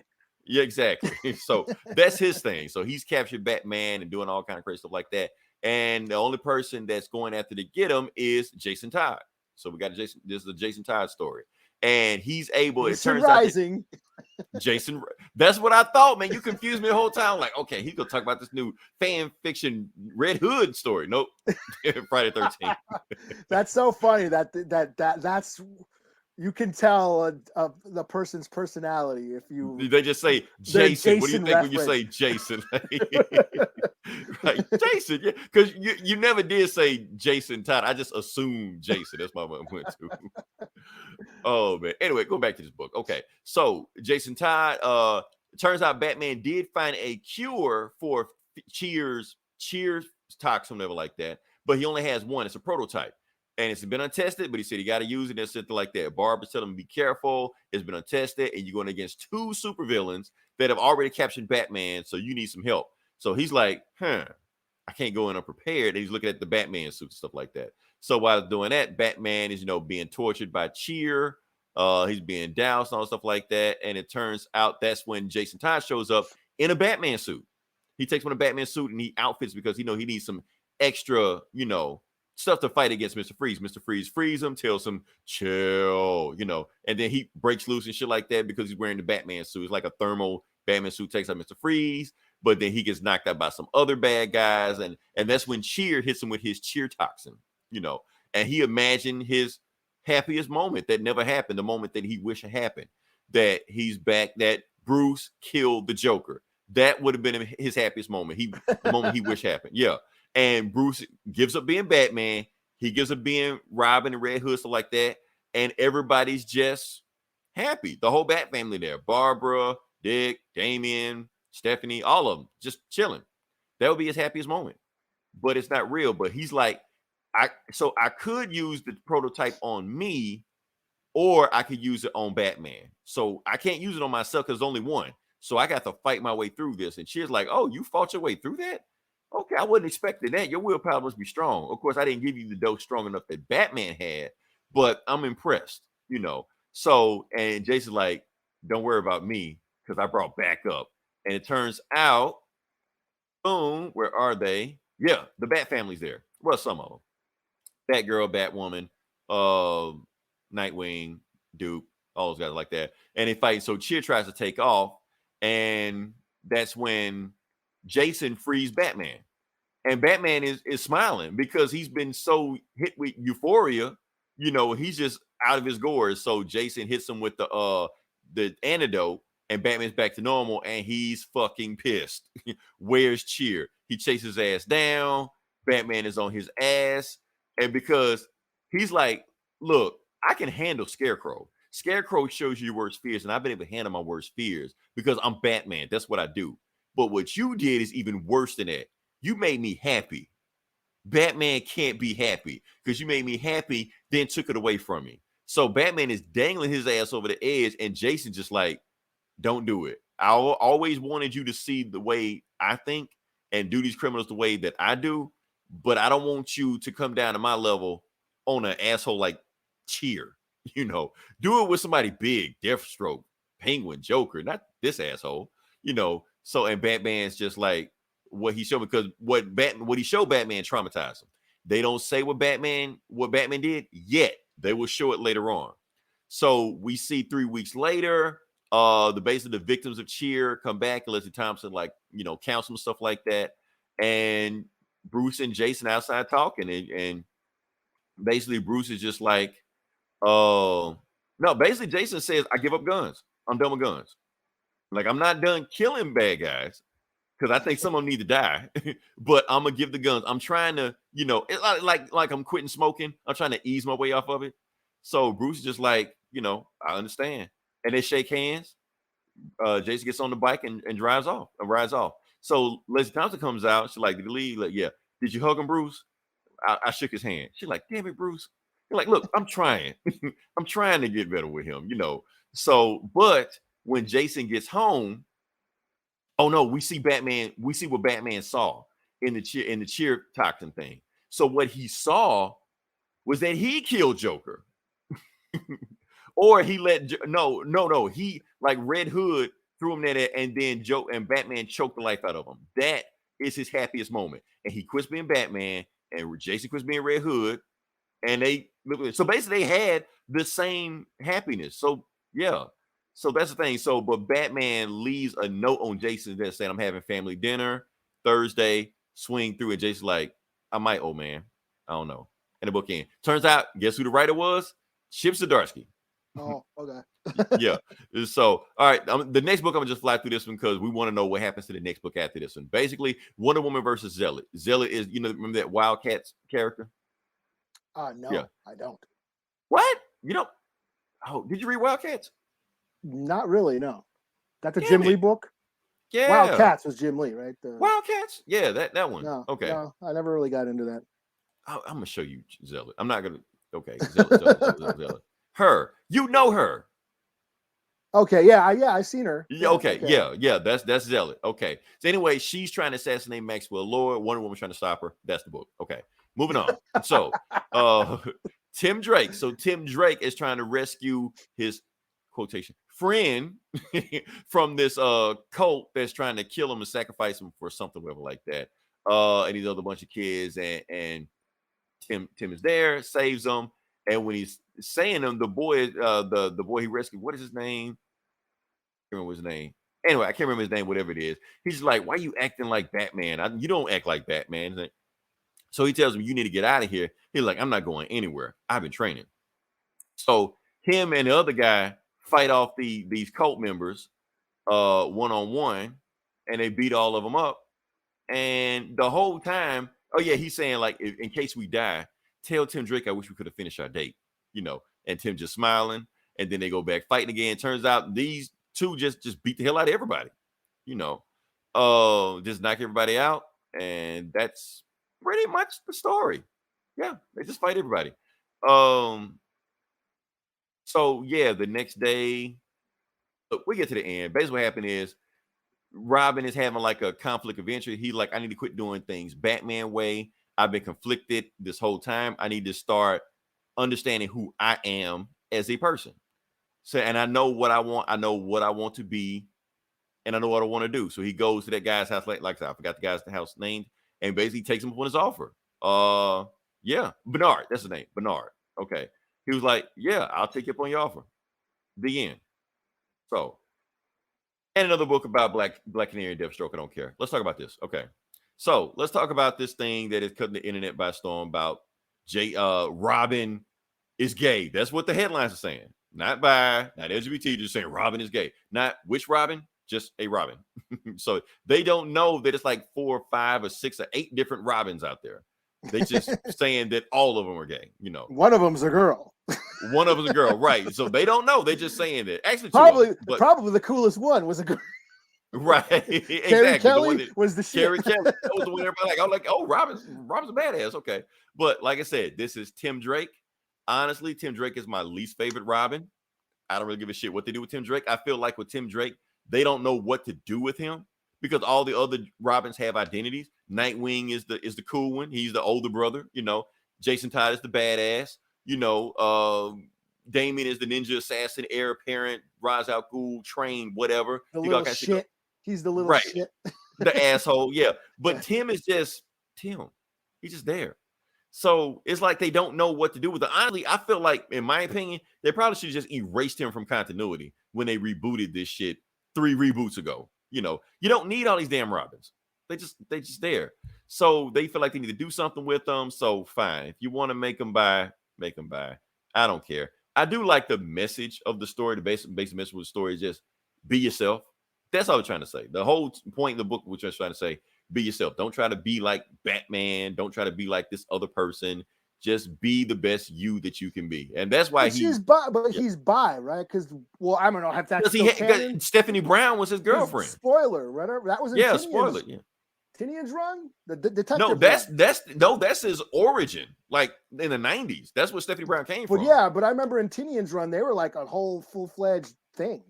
Yeah, exactly. So that's his thing. So he's captured Batman and doing all kind of crazy stuff like that. And the only person that's going after to get him is Jason Todd. So we got Jason. This is a Jason Todd story, and he's able. It turns Rising. out Jason. That's what I thought, man. You confused me the whole time. Like, okay, he's gonna talk about this new fan fiction Red Hood story. Nope, Friday 13th. That's so funny. That's. You can tell the person's personality if you. They just say Jason. What do you think when you say Jason? Right, Jason. Yeah, because you never did say Jason Todd. I just assumed Jason. That's my one went to. Oh man. Anyway, go back to this book. Okay, so Jason Todd. It turns out Batman did find a cure for Cheer's toxin, whatever like that, but he only has one. It's a prototype. And it's been untested, but he said he got to use it and something like that. Barbara's telling him, be careful. It's been untested, and you're going against 2 supervillains that have already captured Batman, so you need some help. So he's like, I can't go in unprepared. And he's looking at the Batman suit and stuff like that. So while doing that, Batman is, being tortured by Cheer. He's being doused and all stuff like that. And it turns out that's when Jason Todd shows up in a Batman suit. He takes one of Batman suit and he outfits because he needs some extra, stuff to fight against Mr. Freeze. Mr. Freeze frees him, tells him, chill, and then he breaks loose and shit like that because he's wearing the Batman suit. It's like a thermal Batman suit, takes out Mr. Freeze, but then he gets knocked out by some other bad guys, and that's when Cheer hits him with his cheer toxin, and he imagined his happiest moment that never happened, the moment that he wished had happened, that he's back, that Bruce killed the Joker. That would have been his happiest moment. The moment he wished happened. Yeah. And Bruce gives up being Batman. He gives up being Robin and Red Hood, stuff like that. And everybody's just happy. The whole Bat family there. Barbara, Dick, Damian, Stephanie, all of them just chilling. That would be his happiest moment. But it's not real. But he's like, I could use the prototype on me, or I could use it on Batman. So I can't use it on myself because there's only one. So I got to fight my way through this. And she's like, oh, you fought your way through that? Okay, I wasn't expecting that. Your willpower must be strong. Of course, I didn't give you the dose strong enough that Batman had, but I'm impressed, So, and Jason's like, don't worry about me because I brought backup. And it turns out, boom, where are they? Yeah, the Bat family's there. Well, some of them. Batgirl, Batwoman, Nightwing, Duke, all those guys like that. And they fight. So Cheer tries to take off, and that's when Jason frees Batman, and Batman is smiling because he's been so hit with euphoria, he's just out of his gourd. So Jason hits him with the antidote, and Batman's back to normal, and he's fucking pissed. Where's Cheer? He chases his ass down. Batman is on his ass, and because he's like, look, I can handle Scarecrow. Scarecrow shows you your worst fears, and I've been able to handle my worst fears because I'm Batman. That's what I do. But what you did is even worse than that. You made me happy. Batman can't be happy because you made me happy, then took it away from me. So Batman is dangling his ass over the edge, and Jason just like, don't do it. always wanted you to see the way I think and do these criminals the way that I do, but I don't want you to come down to my level on an asshole like Cheer. You know, do it with somebody big, Deathstroke, Penguin, Joker, not this asshole. You know, so and Batman's just like what he showed, because what he showed Batman traumatized him. They don't say what Batman did yet. They will show it later on. So we see 3 weeks later, the victims of Cheer come back, and Leslie Thompson, like, you know, counsel and stuff like that. And Bruce and Jason outside talking, and basically Bruce is just like, no, basically Jason says, I give up guns. I'm done with guns. Like, I'm not done killing bad guys, because I think some of them need to die, but I'm gonna give the guns. I'm trying to, you know, like I'm quitting smoking. I'm trying to ease my way off of it. So Bruce is just like, you know, I understand. And they shake hands. Jason gets on the bike and rides off. So Leslie Thompson comes out. She's like, did he leave? Like, yeah. Did you hug him, Bruce? I shook his hand. She's like, damn it, Bruce. You're like, look, I'm trying. I'm trying to get better with him, you know. So, but when Jason gets home, oh no, we see Batman. We see what Batman saw in the cheer toxin thing. So what he saw was that he killed Joker, or he let no. He, like, Red Hood threw him there, and then Batman choked the life out of him. That is his happiest moment, and he quits being Batman, and Jason quits being Red Hood, and so basically they had the same happiness. So yeah. So that's the thing. So, but Batman leaves a note on Jason that saying, I'm having family dinner Thursday, swing through. And Jason's like, I might, old man. I don't know. And the book ends. Turns out, guess who the writer was? Chip Zdarsky. Oh, okay. Yeah. So, all right. The next book, I'm going to just fly through this one because we want to know what happens to the next book after this one. Basically, Wonder Woman versus Zealot. Zealot is, you know, remember that Wildcats character? No, yeah. I don't. What? You know? Oh, did you read Wildcats? Not really, no. That's a Jim Lee book? Yeah. Wildcats was Jim Lee, right? Wildcats? Yeah, that one. No, okay. No, I never really got into that. I'm going to show you Zealot. I'm not going to. Okay. Zealot. Her. You know her. Okay. Yeah, I seen her. Yeah. Okay. Yeah. That's Zealot. Okay. So anyway, she's trying to assassinate Maxwell Lord. Wonder Woman's trying to stop her. That's the book. Okay. Moving on. So, Tim Drake. So Tim Drake is trying to rescue his quotation friend from this cult that's trying to kill him and sacrifice him for something, whatever, like that. And these other bunch of kids, and Tim is there, saves them, and when he's saying them, the boy, the boy he rescued, what is his name? I can't remember his name. Anyway, I can't remember his name, whatever it is. He's like, why are you acting like Batman? You don't act like Batman. So he tells him, you need to get out of here. He's like, I'm not going anywhere. I've been training. So him and the other guy fight off these cult members one-on-one, and they beat all of them up. And the whole time, oh yeah, he's saying, like, in case we die, tell Tim Drake I wish we could have finished our date, you know. And Tim just smiling, and then they go back fighting again. Turns out these two just beat the hell out of everybody, you know, just knock everybody out, and that's pretty much the story. Yeah, they just fight everybody. So yeah, the next day, look, we get to the end. Basically, what happened is Robin is having like a conflict of interest. He's like, I need to quit doing things Batman way. I've been conflicted this whole time. I need to start understanding who I am as a person. So, and I know what I want. I know what I want to be, and I know what I want to do. So he goes to that guy's house. Like I said, I forgot the guy's house name, and basically takes him up on his offer. Yeah, Bernard. That's his name, Bernard. Okay. He was like, yeah, I'll take you up on your offer. The end. So, and another book about Black Canary and Deathstroke. I don't care. Let's talk about this. Okay. So let's talk about this thing that is cutting the internet by storm about Robin is gay. That's what the headlines are saying. Not LGBT, just saying Robin is gay. Not which Robin, just a Robin. So they don't know that it's like 4 or 5 or 6 or 8 different Robins out there. They just saying that all of them are gay, you know. One of them's a girl. One of them's a girl, right? So they don't know. They're just saying that. Actually, probably the coolest one was a girl. Right. Exactly. Carrie Kelly was the shit. Carrie Kelly. That was the one everybody like. I was like, oh, Robin's a badass. Okay. But like I said, this is Tim Drake. Honestly, Tim Drake is my least favorite Robin. I don't really give a shit what they do with Tim Drake. I feel like with Tim Drake, they don't know what to do with him because all the other Robins have identities. Nightwing is the cool one. He's the older brother, you know. Jason Todd is the badass, you know. Damien is the ninja assassin, heir apparent, Ra's al Ghul, trained, whatever. The little shit. He's the little shit. The asshole, yeah. But Tim is just Tim. He's just there. So it's like they don't know what to do with it. Honestly, I feel like, in my opinion, they probably should have just erased him from continuity when they rebooted this shit 3 reboots ago. You know, you don't need all these damn Robins. They just there. So they feel like they need to do something with them. So fine. If you want to make them buy, make them buy. I don't care. I do like the message of the story. The basic message of the story is just be yourself. That's all we're trying to say. The whole point of the book, we're just trying to say, be yourself. Don't try to be like Batman. Don't try to be like this other person. Just be the best you that you can be. And that's why he's bi, right? Because, well, I don't know if that's canon. Stephanie Brown was his girlfriend. Spoiler, right? That was in spoiler. Yeah. Tinian's run? The detective. No, that's his origin. Like in the 90s. That's where Stephanie Brown came from. But I remember in Tinian's run, they were like a whole full-fledged thing.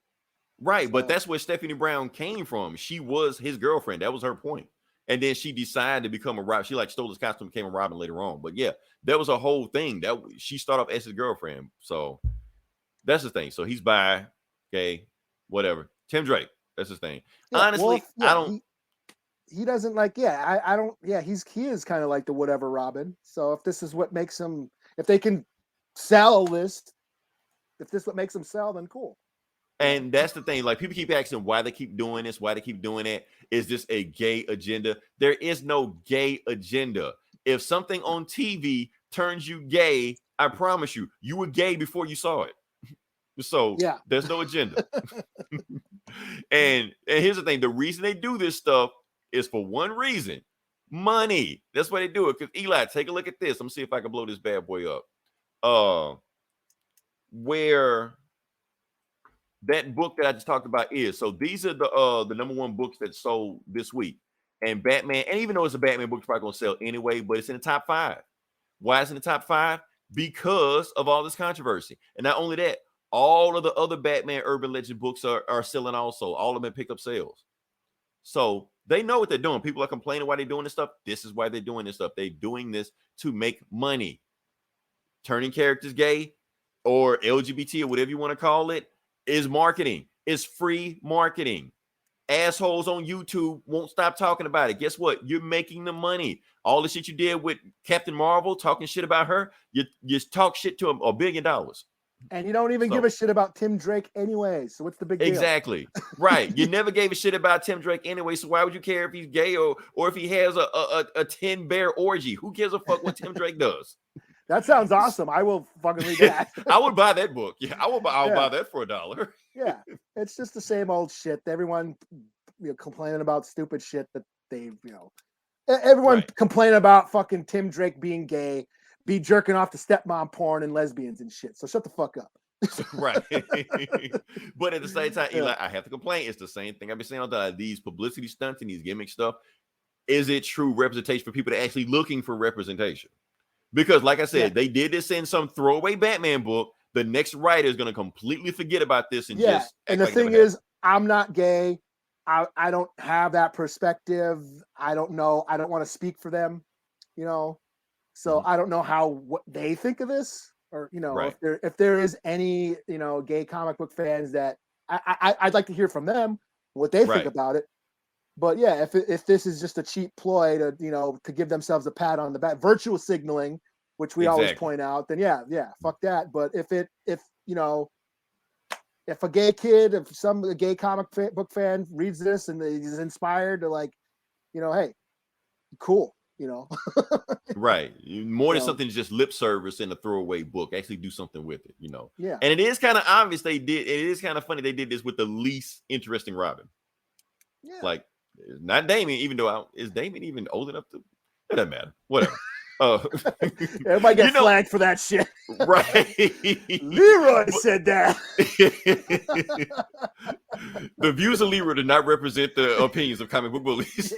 Right, but that's where Stephanie Brown came from. She was his girlfriend. That was her point. And then she decided to become a Robin. She like stole his costume, became a Robin later on. But yeah, that was a whole thing. That she started off as his girlfriend. So that's the thing. So he's bi, gay, whatever. Tim Drake, that's his thing. Yeah, honestly, I don't. He doesn't like. Yeah, I don't. Yeah, he is kind of like the whatever Robin. So if this is what makes him, if they can sell this, if this is what makes them sell, then cool. And that's the thing. Like, people keep asking why they keep doing this, why they keep doing that. Is this a gay agenda? There is no gay agenda. If something on TV turns you gay, I promise you, you were gay before you saw it. So yeah, there's no agenda. and here's the thing. The reason they do this stuff is for one reason: money. That's why they do it. Because Eli, take a look at this. I'm gonna see if I can blow this bad boy up. Where that book that I just talked about is. So these are the number 1 books that sold this week. And Batman, and even though it's a Batman book, it's probably gonna sell anyway, but it's in the top 5. Why is it in the top 5? Because of all this controversy. And not only that, all of the other Batman urban legend books are selling also. All of them pick up sales. So they know what they're doing. People are complaining why they're doing this stuff. This is why they're doing this stuff. They're doing this to make money. Turning characters gay or LGBT or whatever you want to call it is marketing. It's free marketing. Assholes on YouTube won't stop talking about it. Guess what? You're making the money. All the shit you did with Captain Marvel, talking shit about her, you talk shit to $1 billion. And you don't even give a shit about Tim Drake anyway. So what's the big deal? Exactly. Right. You never gave a shit about Tim Drake anyway. So why would you care if he's gay or if he has a 10 bear orgy? Who gives a fuck what Tim Drake does? That sounds awesome. I will fucking read that. I would buy that book. Yeah, I'll buy that for $1. Yeah, it's just the same old shit. Everyone, complaining about stupid shit that they, everyone complaining about fucking Tim Drake being gay, be jerking off to stepmom porn and lesbians and shit. So shut the fuck up. Right. But at the same time, Eli, I have to complain. It's the same thing I've been saying all the time. These publicity stunts and these gimmick stuff. Is it true representation for people that are actually looking for representation? Because, like I said, they did this in some throwaway Batman book. The next writer is going to completely forget about this and just. And the thing is, I'm not gay. I don't have that perspective. I don't know. I don't want to speak for them, So I don't know what they think of this, or if there is any gay comic book fans that I'd like to hear from them what they think about it. But yeah, if this is just a cheap ploy to to give themselves a pat on the back, virtual signaling, which we always point out, then yeah, fuck that. But if a gay kid, if a gay comic book fan reads this and he's inspired to hey, cool, right, more than something just lip service in a throwaway book. Actually do something with it, Yeah, and it is kind of obvious they did. It is kind of funny they did this with the least interesting Robin. Yeah, not Damien, even though is Damien even old enough to? It doesn't matter. Whatever. Oh, Everybody get you know, flagged for that shit. right? Leroy said that. The views of Leroy do not represent the opinions of comic book bullies.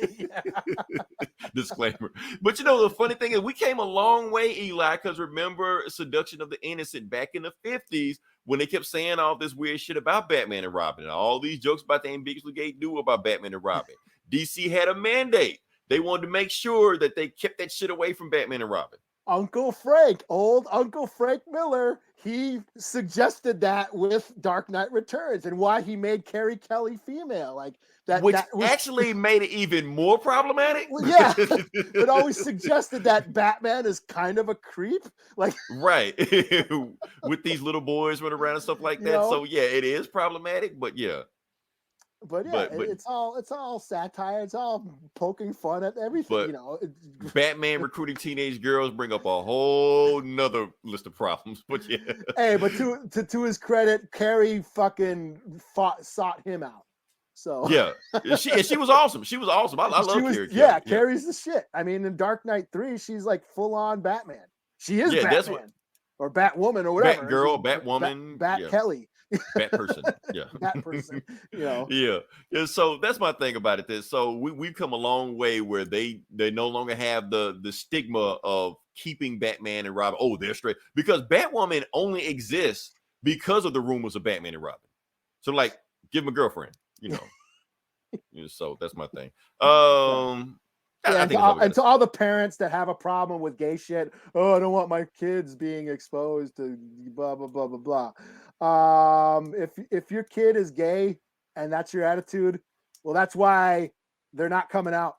Disclaimer. But you know, the funny thing is, we came a long way, Eli, because remember Seduction of the Innocent back in the 50s when they kept saying all this weird shit about Batman and Robin and all these jokes about the ambiguously gay duo about Batman and Robin. DC had a mandate. They wanted to make sure that they kept that shit away from Batman and Robin. Uncle Frank, old Uncle Frank Miller, he suggested that with Dark Knight Returns and why he made Carrie Kelly female. Like that, which that was, actually made it even more problematic. well, yeah, it always suggested that Batman is kind of a creep. Like, right. With these little boys running around and stuff like that. So yeah, it is problematic, but yeah. But yeah, it's all satire. It's all poking fun at everything. But you know, Batman recruiting teenage girls bring up a whole nother list of problems. But yeah. Hey, but to his credit, Carrie fucking sought him out. So yeah, she was awesome. She was awesome. I love Carrie. Yeah, Carrie's the shit. I mean, in Dark Knight 3, she's like full on Batman. She is Batman. That's what, or Batwoman or whatever. Batgirl, Batwoman, Bat Kelly. Bat person, yeah. That person, you know. Yeah. So that's my thing about it. So we've come a long way where they no longer have the stigma of keeping Batman and Robin. Oh, they're straight, because Batwoman only exists because of the rumors of Batman and Robin. So like, give him a girlfriend, you know. So that's my thing. And to all the parents that have a problem with gay shit, oh, I don't want my kids being exposed to blah blah blah blah blah. If your kid is gay and that's your attitude, well, that's why they're not coming out,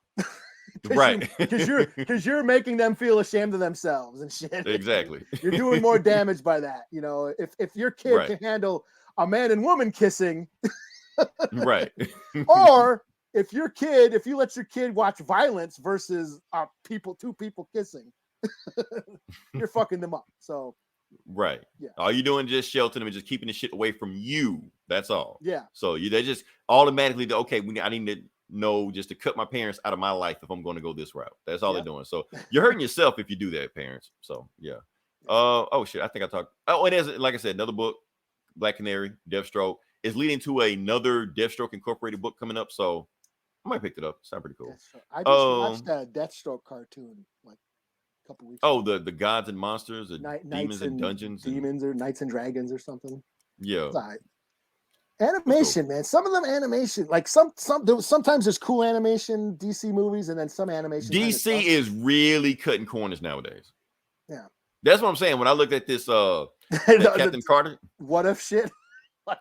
right? Because you're making them feel ashamed of themselves and shit. Exactly. You're doing more damage by that. You know, if your kid can handle a man and woman kissing, right? Or if you let your kid watch violence versus two people kissing, you're fucking them up. So, right. Yeah. All you doing is just sheltering them and just keeping the shit away from you. That's all. Yeah. So they just automatically, okay, I need to know just to cut my parents out of my life if I'm going to go this route. That's all they're doing. So you're hurting yourself if you do that, parents. So yeah. Oh shit. I think I talked. Oh, and there's, like I said, another book, Black Canary, Deathstroke, is leading to another Deathstroke Incorporated book coming up. So I might pick it up. It's not pretty cool. I just watched a Deathstroke cartoon like a couple weeks ago. The gods and monsters, the demons and dungeons, demons or knights and dragons or something. Yeah. Animation, man. Some of them animation, like sometimes there's cool animation DC movies, and then some animation. DC is really cutting corners nowadays. Yeah. That's what I'm saying. When I looked at this Captain Carter, what if shit?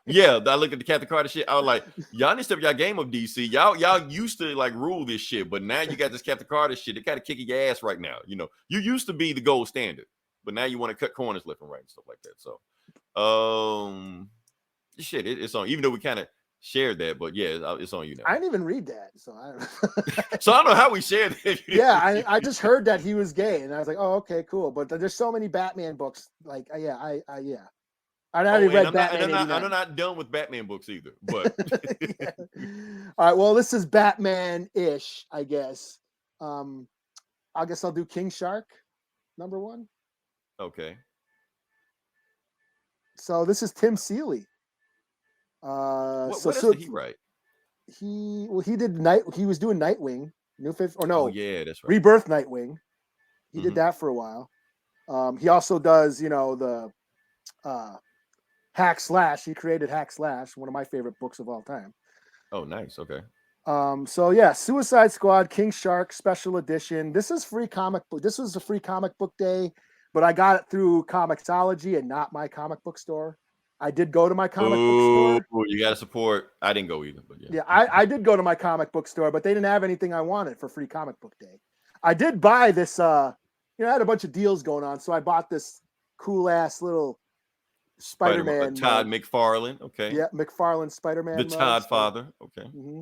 Yeah, I looked at the Captain Carter shit. I was like, y'all need to step y'all game up, DC. Y'all used to like rule this shit, but now you got this Captain Carter shit. They kind of kicking your ass right now. You know, you used to be the gold standard, but now you want to cut corners left and right and stuff like that. So, shit, it's on. Even though we kind of shared that, but yeah, it's on you now. I didn't even read that, so I don't know. So I don't know how we shared it. Yeah, I just heard that he was gay, and I was like, oh, okay, cool. But there's so many Batman books. Like, I already read Batman. I'm not done with Batman books either. But yeah. All right, well, this is Batman-ish, I guess. I guess I'll do King Shark, #1. Okay. So this is Tim Seeley. What did he write? He was doing Nightwing, yeah, that's right. Rebirth Nightwing. He did that for a while. He also does, the Hack Slash. He created Hack Slash, one of my favorite books of all time. Oh, nice. Okay. So yeah, Suicide Squad, King Shark special edition. This is free comic book. This was a free comic book day, but I got it through Comixology and not my comic book store. I did go to my comic book store. You got to support. I didn't go either, but yeah. Yeah, I did go to my comic book store, but they didn't have anything I wanted for free comic book day. I did buy this. I had a bunch of deals going on, so I bought this cool ass little Spider-Man. Todd McFarlane. Okay. Yeah, McFarlane Spider-Man. The Todd father. Okay. Mm-hmm.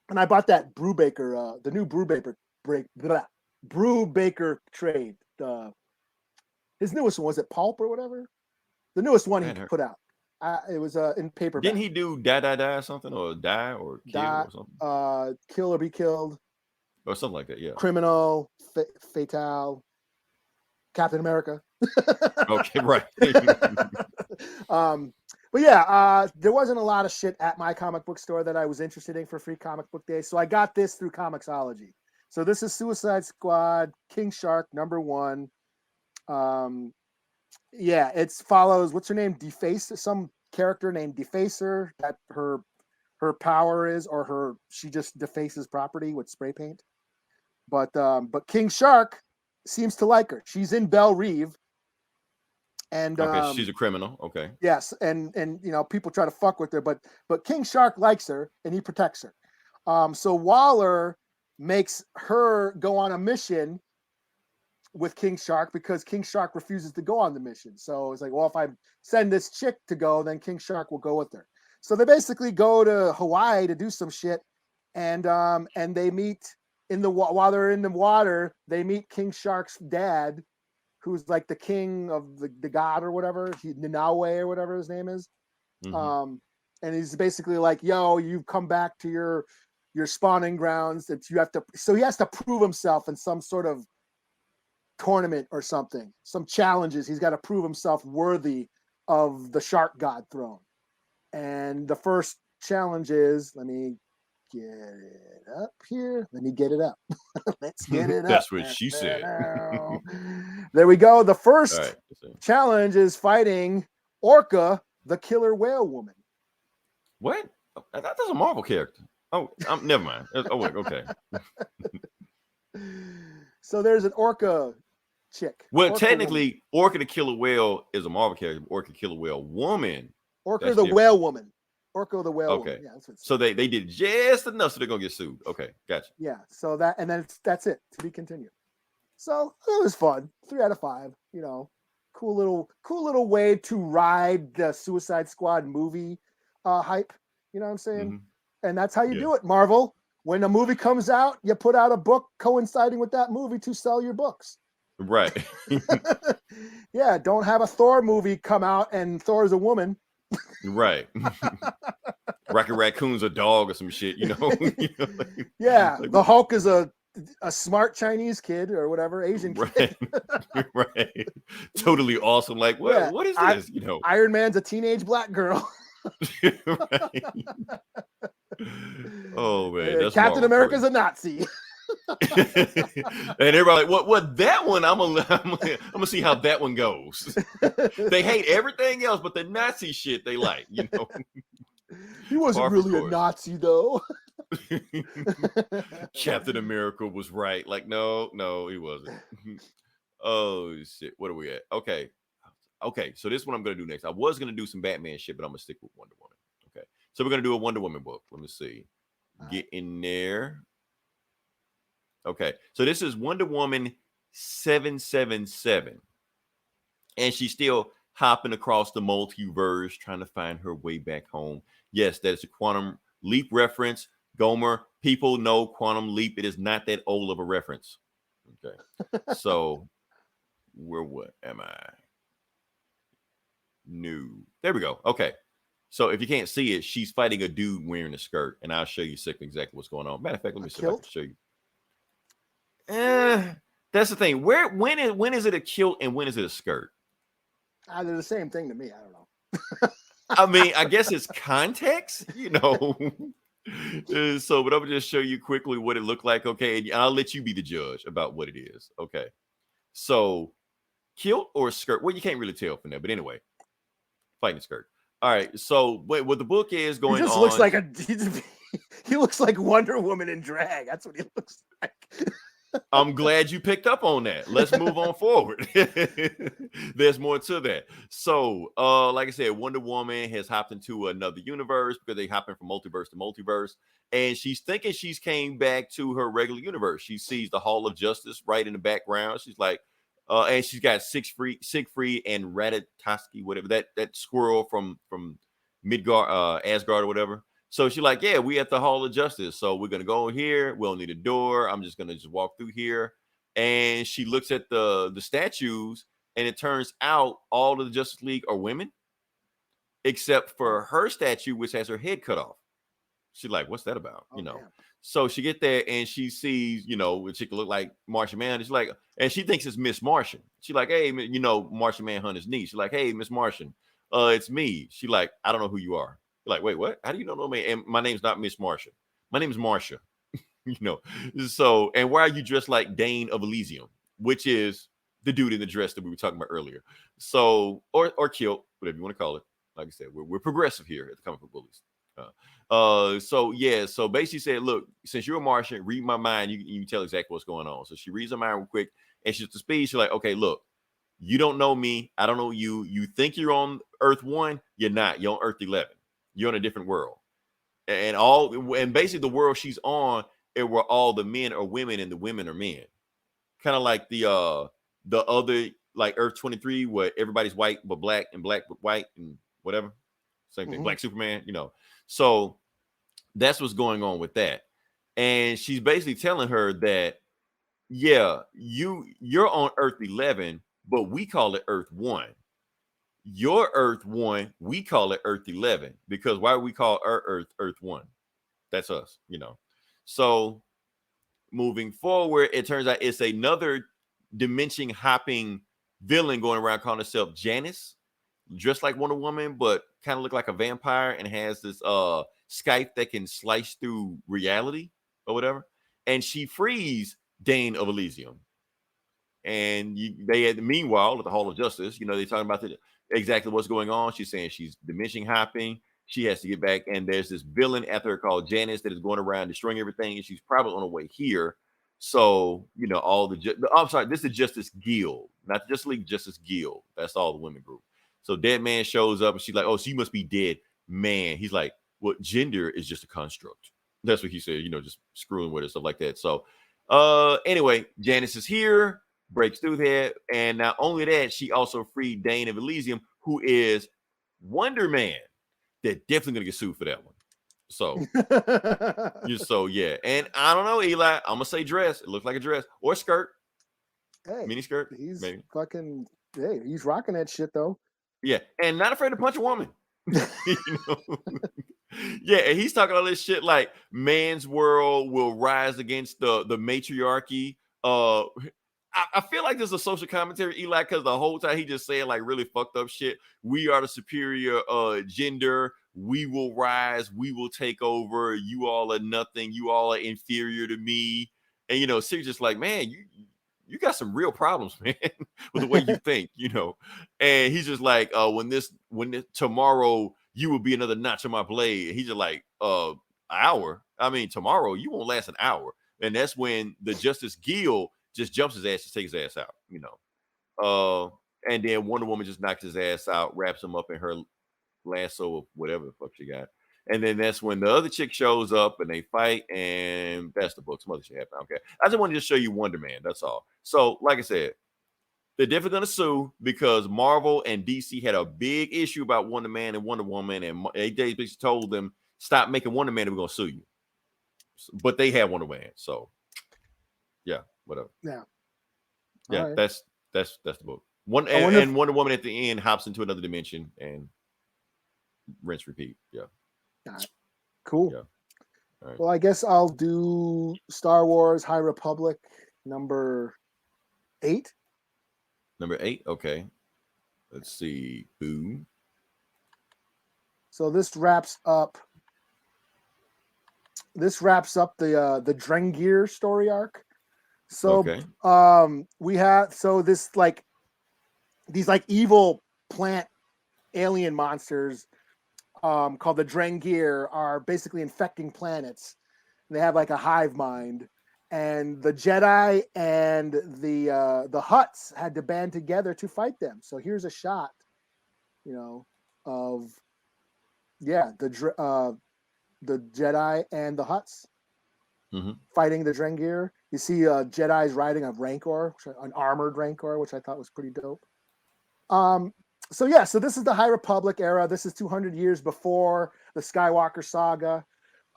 And I bought that Brubaker, the new Brubaker trade. His newest one, was it Pulp or whatever? The newest one he put out. It was in paperback. Didn't he do Die or something, or Die or Kill or something? Kill or Be Killed. or something like that. Yeah. Criminal, Fatal, Captain America. Okay, right. But yeah, there wasn't a lot of shit at my comic book store that I was interested in for Free Comic Book Day, so I got this through Comixology. So this is Suicide Squad, King Shark #1. Yeah, it follows, what's her name? Defacer, some character named Defacer, that her power is, or she just defaces property with spray paint. But King Shark seems to like her. She's in Belle Reve. And okay, she's a criminal. Okay. Yes, and you know, people try to fuck with her, but King Shark likes her and he protects her. So Waller makes her go on a mission with King Shark because King Shark refuses to go on the mission. So it's like, well, if I send this chick to go, then King Shark will go with her. So they basically go to Hawaii to do some shit, and they meet while they're in the water, they meet King Shark's dad, who's like the king of the god or whatever, Ninawe or whatever his name is. And he's basically like, yo, you've come back to your spawning grounds, that you have to, so he has to prove himself in some sort of tournament or something, some challenges. He's got to prove himself worthy of the shark god throne. And the first challenge is, let me get it up here. Let me get it up. Let's get it up. That's what she said. There we go. The first challenge is fighting Orca, the killer whale woman. What? That's a Marvel character. Oh, never mind. Oh, wait, okay. So there's an Orca chick. Well, Orca technically, woman. Orca the Killer Whale is a Marvel character. Orca Killer Whale Woman. Orca the whale woman. Orca the whale okay. woman. Yeah, that's what so they did just enough so they're gonna get sued. Okay, gotcha. Yeah. So that, and then that's it, to be continued. So it was fun. 3 out of 5. You know, cool little way to ride the Suicide Squad movie hype. You know what I'm saying? And that's how you do it, Marvel. When a movie comes out, you put out a book coinciding with that movie to sell your books. Right. Yeah, don't have a Thor movie come out and Thor's a woman. Right. Rocket Raccoon's a dog or some shit, you know? Yeah, the Hulk is a smart Chinese kid or whatever, Asian kid. Right. Totally awesome. Like, what? Yeah, what is this? You know, Iron Man's a teenage black girl. Oh man, that's Captain America's a Nazi. And everybody like, what that one? I'm gonna see how that one goes. They hate everything else, but the Nazi shit they like, you know. He wasn't really a Nazi though. Captain America was right. Like, no, he wasn't. Oh shit, what are we at? Okay, so this is what I'm gonna do next. I was gonna do some Batman shit, but I'm gonna stick with Wonder Woman. Okay, so we're gonna do a Wonder Woman book. Let me see. Get in there. Okay, so this is Wonder Woman 777, and she's still hopping across the multiverse, trying to find her way back home. Yes, that is a Quantum Leap reference. Gomer, people know Quantum Leap. It is not that old of a reference. Okay, so what am I? New. There we go. Okay, so if you can't see it, she's fighting a dude wearing a skirt, and I'll show you exactly what's going on. Matter of fact, let me see if I can show you. That's the thing. When is it a kilt and when is it a skirt? They're the same thing to me. I don't know. I mean, I guess it's context, you know. So, but I'm gonna just show you quickly what it looked like. Okay, and I'll let you be the judge about what it is. Okay, so kilt or skirt? Well, you can't really tell from there, but anyway, fighting skirt. All right. So, what the book is going on? He just looks like he looks like Wonder Woman in drag. That's what he looks like. I'm glad you picked up on that. Let's move on forward. There's more to that. So, like I said, Wonder Woman has hopped into another universe because they hopping from multiverse to multiverse. And she's thinking she's came back to her regular universe. She sees the Hall of Justice right in the background. She's like, and she's got Siegfried and Ratatoski, whatever, that squirrel from Midgard, Asgard or whatever. So she's like, yeah, we at the Hall of Justice. So we're going to go here. We don't need a door. I'm just going to just walk through here. And she looks at the statues, and it turns out all of the Justice League are women, except for her statue, which has her head cut off. She's like, what's that about? Oh, You know. damn. So she get there and she sees, you know, a chick look like Martian Manhunter. She's like, and she thinks it's Miss Martian. She's like, hey, you know, Martian Manhunter's niece. She's like, hey, Miss Martian, it's me. She like, I don't know who you are. You're like, wait, what? How do you know me? And my name's not Miss Martian. My name's Marcia. You know. So, and why are you dressed like Dane of Elysium, which is the dude in the dress that we were talking about earlier? So, or kilt, whatever you want to call it. Like I said, we're progressive here at the Comic Book Bullies. So yeah, so basically said, look, since you're a Martian, read my mind, you can tell exactly what's going on. So she reads her mind real quick, and she's to speed. She's like, okay, look, you don't know me, I don't know you. You think you're on Earth 1, you're not. You're on Earth 11. You're in a different world, and basically the world she's on, it where all the men are women and the women are men, kind of like the other, like Earth 23, where everybody's white but black and black but white and whatever. Same thing, Black Superman, you know. So that's what's going on with that. And she's basically telling her that, yeah, you're on Earth 11, but we call it Earth 1. Your Earth 1, we call it Earth 11. Because why we call our Earth 1? That's us, you know. So moving forward, it turns out it's another dimension hopping villain going around calling herself Janice, dressed like Wonder Woman, but kind of look like a vampire and has this Skype that can slice through reality or whatever. And she frees Dane of Elysium. And they had, meanwhile, at the Hall of Justice, you know, they're talking about exactly what's going on. She's saying she's dimension hopping. She has to get back. And there's this villain after her called Janice that is going around destroying everything. And she's probably on her way here. So, you know, all I'm sorry, this is Justice Guild, not Justice League, Justice Guild. That's all the women group. So Dead Man shows up and she's like, oh, so you must be dead, man. He's like, well, gender is just a construct. That's what he said, you know, just screwing with her, stuff like that. So anyway, Janice is here, breaks through there. And not only that, she also freed Dane of Elysium, who is Wonder Man. They're definitely going to get sued for that one. So, so yeah. And I don't know, Eli, I'm going to say dress. It looks like a dress or skirt. Hey, mini skirt. He's maybe. fucking, hey, he's rocking that shit though. Yeah, and not afraid to punch a woman. You know? Yeah, and he's talking all this shit like man's world will rise against the matriarchy. I feel like this is a social commentary, Eli, because the whole time he just saying like really fucked up shit. We are the superior gender. We will rise. We will take over. You all are nothing. You all are inferior to me. And you know, Sirius just like, man, you got some real problems, man, with the way you think, you know. And he's just like, when this tomorrow you will be another notch on my blade. And he's just like, hour. I mean, tomorrow you won't last an hour. And that's when the Justice Guild just jumps his ass to take his ass out, you know. And then Wonder Woman just knocks his ass out, wraps him up in her lasso or whatever the fuck she got. And then that's when the other chick shows up and they fight, and that's the book. Some other shit happened. Okay. I just wanted to show you Wonder Man. That's all. So, like I said, they're definitely going to sue because Marvel and DC had a big issue about Wonder Man and Wonder Woman, and they basically told them, stop making Wonder Man and we're going to sue you. But they had Wonder Man. So, yeah, whatever. Yeah. Yeah, right. that's the book. And Wonder Woman at the end hops into another dimension and rinse, repeat. Yeah. Right. Cool. Yeah. Right. Well, I guess I'll do Star Wars High Republic number 8. Number 8. Okay. Let's see. Boom. So this wraps up the Drengir story arc. So okay. We have this like these like evil plant alien monsters called the Drengir are basically infecting planets. They have like a hive mind, and the Jedi and the Hutts had to band together to fight them. So here's a shot, you know, of the Jedi and the Hutts fighting the Drengir. You see Jedi's riding a Rancor, an armored Rancor, which I thought was pretty dope. So this is the High Republic era. This is 200 years before the Skywalker saga.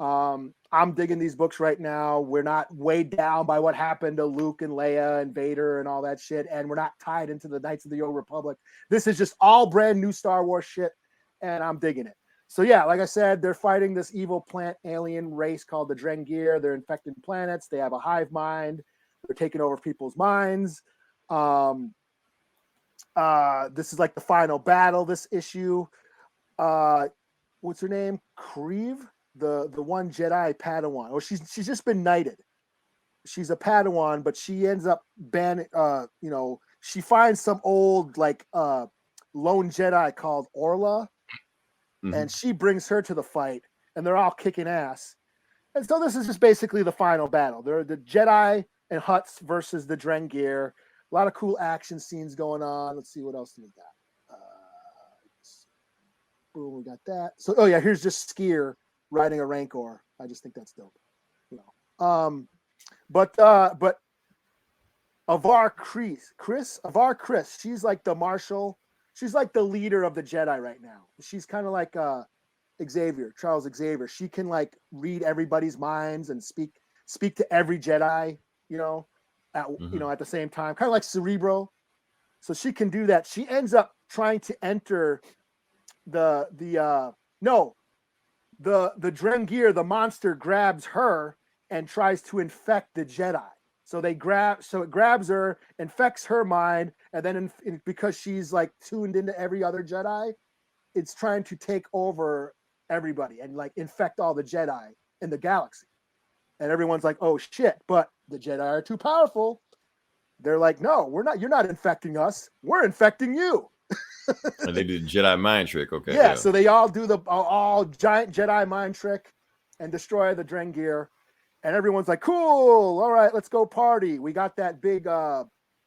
I'm digging these books right now. We're not weighed down by what happened to Luke and Leia and Vader and all that shit, and we're not tied into the Knights of the Old Republic. This is just all brand new Star Wars shit, and I'm digging it. So yeah, like I said, they're fighting this evil plant alien race called the Drengir. They're infecting planets. They have a hive mind. They're taking over people's minds. This is like the final battle. This issue. What's her name? Creve, the one Jedi Padawan. Oh, she's just been knighted. She's a Padawan, but she ends up banning. She finds some old like lone Jedi called Orla. And she brings her to the fight, and they're all kicking ass. And so this is just basically the final battle. They're the Jedi and Hutts versus the Drengir. A lot of cool action scenes going on. Let's see what else we got. Boom, we got that. So, oh yeah, here's just Skier riding a Rancor. I just think that's dope. But Avar Chris, she's like the marshal. She's like the leader of the Jedi right now. She's kind of like Charles Xavier. She can like read everybody's minds and speak to every Jedi, at the same time, kind of like Cerebro. So she can do that. She ends up trying to enter the Drengir, the monster grabs her and tries to infect the Jedi. So it grabs her, infects her mind, and then because she's like tuned into every other Jedi, it's trying to take over everybody and like infect all the Jedi in the galaxy. And everyone's like, "Oh shit!" But the Jedi are too powerful. They're like, "No, we're not. You're not infecting us. We're infecting you." And they do the Jedi mind trick. Okay. Yeah. So they all do the all giant Jedi mind trick and destroy the Drengir. And everyone's like, "Cool, all right, let's go party." We got that big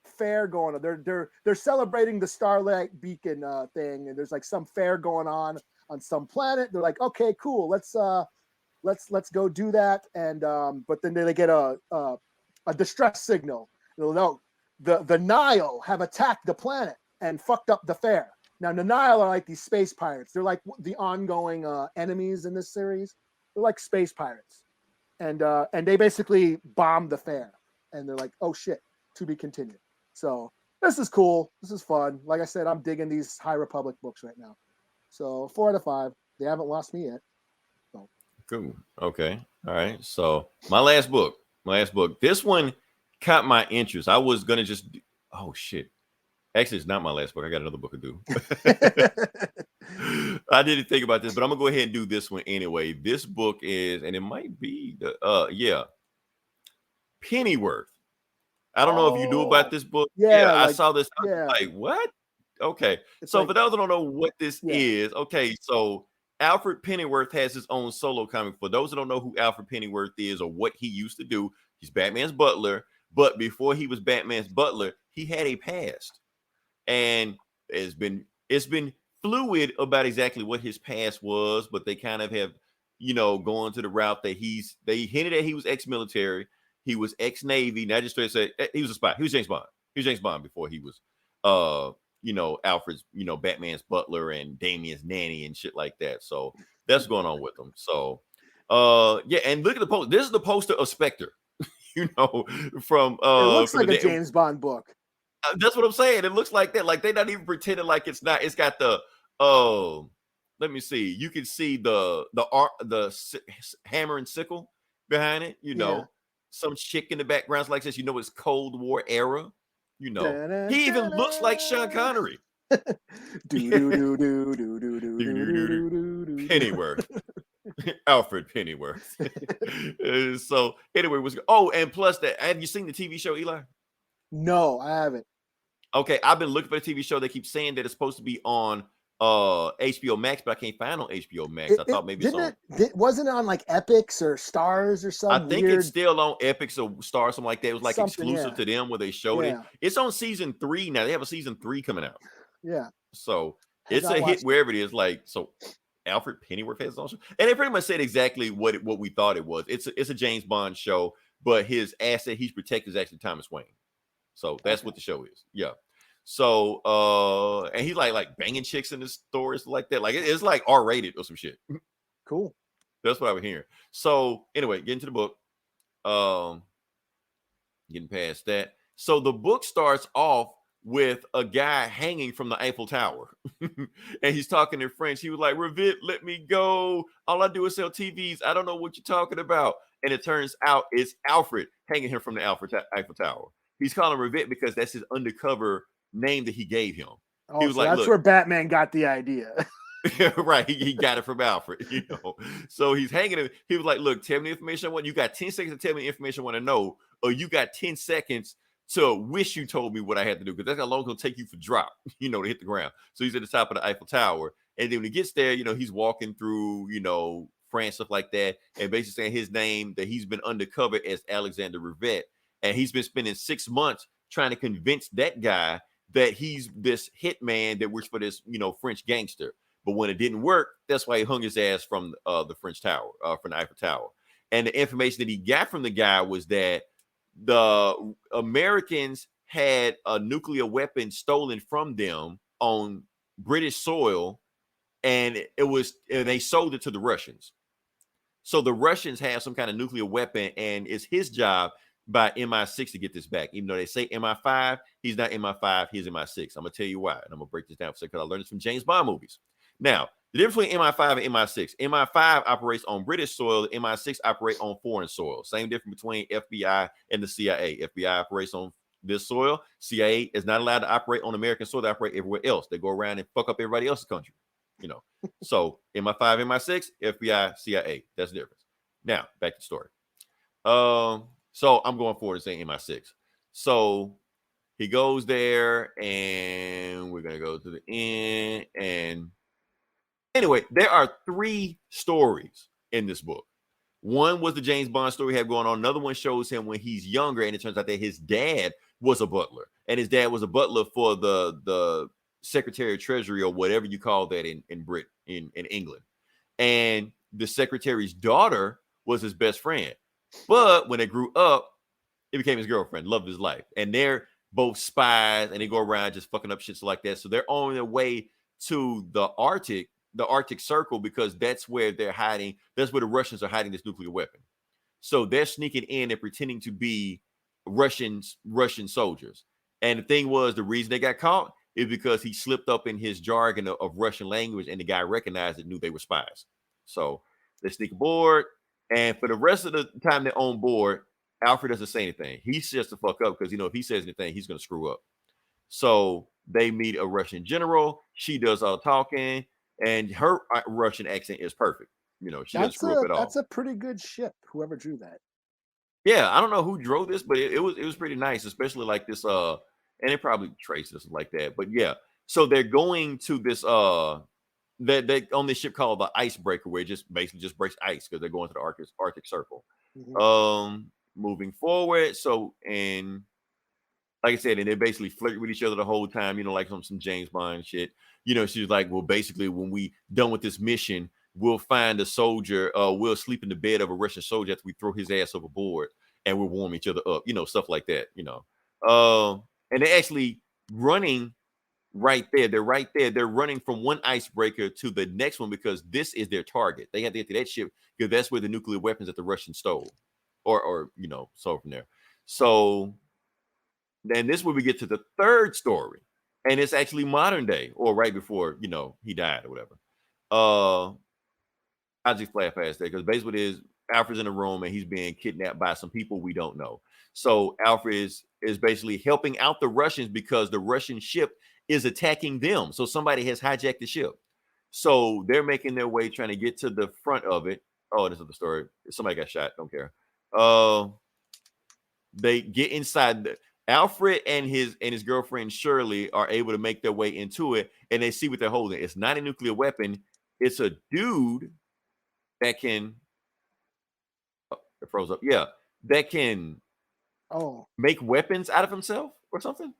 fair going on. They're celebrating the Starlight Beacon thing, and there's like some fair going on some planet. They're like, "Okay, cool, let's go do that." And but then they get a distress signal. No, the Nile have attacked the planet and fucked up the fair. Now the Nile are like these space pirates. They're like the ongoing enemies in this series. They're like space pirates. And they basically bombed the fair, and they're like, "Oh shit, to be continued." So this is cool. This is fun. Like I said, I'm digging these High Republic books right now. So 4 out of 5. They haven't lost me yet. So. Cool. Okay. All right. So my last book. This one caught my interest. I was gonna just. Oh shit. Actually, it's not my last book. I got another book to do. I didn't think about this, but I'm gonna go ahead and do this one anyway. This book is, and it might be the Pennyworth. I don't know if you knew about this book. Yeah, I saw this. I was like, what? Okay. It's so like, for those who don't know what this is, okay, so Alfred Pennyworth has his own solo comic. For those who don't know who Alfred Pennyworth is or what he used to do, he's Batman's butler. But before he was Batman's butler, he had a past. And it's been fluid about exactly what his past was, but they kind of have, going to the route that they hinted at he was ex-military, he was ex-Navy. Now just straight say he was a spy. He was James Bond. He was James Bond before he was Alfred's, Batman's butler and Damien's nanny and shit like that. So that's going on with him. So and look at the post. This is the poster of Spectre, from it looks from like a James Bond book. That's what I'm saying. It looks like that. Like they're not even pretending like it's not. It's got the let me see. You can see the hammer and sickle behind it. Some chick in the background like this. It's Cold War era. He even looks like Sean Connery. Pennyworth. Alfred Pennyworth. So anyway, and plus that. Have you seen the TV show, Eli? No, I haven't. Okay, I've been looking for the TV show. They keep saying that it's supposed to be on HBO Max, but I can't find it on HBO Max. I thought maybe wasn't it on like Epics or Stars or something? I think it's still on Epics or Stars, something like that. It was like exclusive to them where they showed it. It's on season 3 now. They have a season 3 coming out. Yeah. So it's a hit wherever it is. Like, so Alfred Pennyworth has also, and they pretty much said exactly what we thought it was. It's a James Bond show, but his asset he's protected is actually Thomas Wayne. So that's what the show is. Yeah. So and he's like banging chicks in the stories like that. Like it's like R-rated or some shit. Cool. That's what I was hearing. So anyway, getting to the book. Getting past that. So the book starts off with a guy hanging from the Eiffel Tower. And he's talking in French. He was like, Revit, let me go. All I do is sell TVs. I don't know what you're talking about. And it turns out it's Alfred hanging him from the Eiffel Tower. He's calling Revit because that's his undercover name that he gave him. Oh, He was so like, that's look, where Batman got the idea. right. He got it from Alfred, So he's hanging him. He was like, look, tell me the information I want. You got 10 seconds to tell me the information I want to know, or you got 10 seconds to wish you told me what I had to do, because that's how long it's gonna take you for drop, to hit the ground. So he's at the top of the Eiffel Tower. And then when he gets there, he's walking through, France, stuff like that, and basically saying his name, that he's been undercover as Alexander Revit. And he's been spending 6 months trying to convince that guy that he's this hitman that works for this, French gangster. But when it didn't work, that's why he hung his ass from the French Tower, from the Eiffel Tower. And the information that he got from the guy was that the Americans had a nuclear weapon stolen from them on British soil, and they sold it to the Russians. So the Russians have some kind of nuclear weapon, and it's his job by MI6 to get this back. Even though they say MI5, he's not MI5, he's MI6. I'm gonna tell you why, and I'm gonna break this down for a second, because I learned this from James Bond movies. Now, the difference between MI5 and MI6: MI5 operates on British soil, MI6 operate on foreign soil. Same difference between FBI and the CIA. FBI operates on this soil. CIA is not allowed to operate on American soil. They operate everywhere else. They go around and fuck up everybody else's country. So MI5, MI6, FBI, CIA. That's the difference. Now, back to the story. So I'm going forward and saying MI6. So he goes there, and we're gonna go to the end. And anyway, there are 3 stories in this book. One was the James Bond story he had going on. Another one shows him when he's younger, and it turns out that his dad was a butler, and his dad was a butler for the Secretary of Treasury, or whatever you call that in Britain, in England. And the secretary's daughter was his best friend. But when they grew up, it became his girlfriend, love of his life. And they're both spies, and they go around just fucking up shit like that. So they're on their way to the Arctic Circle, because that's where they're hiding. That's where the Russians are hiding this nuclear weapon. So they're sneaking in and pretending to be Russian soldiers. And the thing was, the reason they got caught is because he slipped up in his jargon of Russian language, and the guy recognized it, knew they were spies. So they sneak aboard, and for the rest of the time they're on board, Alfred doesn't say anything. He shuts the fuck up, because if he says anything, he's gonna screw up. So they meet a Russian general. She does all the talking, and her Russian accent is perfect. She doesn't screw up at all. That's a pretty good ship, whoever drew that. Yeah, I don't know who drove this, but it was pretty nice, especially like this and it probably traced this like that. But yeah, so they're going to this they on this ship called the Icebreaker, where it just basically breaks ice, because they're going to the Arctic Circle. Mm-hmm. Moving forward, so, and like I said, and they basically flirt with each other the whole time, like some James Bond shit. She's like, well, basically, when we done with this mission, we'll find a soldier, we'll sleep in the bed of a Russian soldier after we throw his ass overboard, and we'll warm each other up, stuff like that, and they're actually running right there. They're right there. They're running from one icebreaker to the next one, because this is their target. They have to get to that ship, because that's where the nuclear weapons that the Russians stole, or stole from there. So then this is where we get to the third story, and it's actually modern day, or right before he died or whatever. I'll just fly past that, because basically it is Alfred's in a room, and he's being kidnapped by some people we don't know. So Alfred is basically helping out the Russians, because the Russian ship is attacking them. So somebody has hijacked the ship. So they're making their way, trying to get to the front of it. Oh, this is the story. Somebody got shot. Don't care. They get inside. Alfred and his girlfriend Shirley are able to make their way into it, and they see what they're holding. It's not a nuclear weapon. It's a dude that can. Oh, it froze up. Yeah, that can. Make weapons out of himself or something.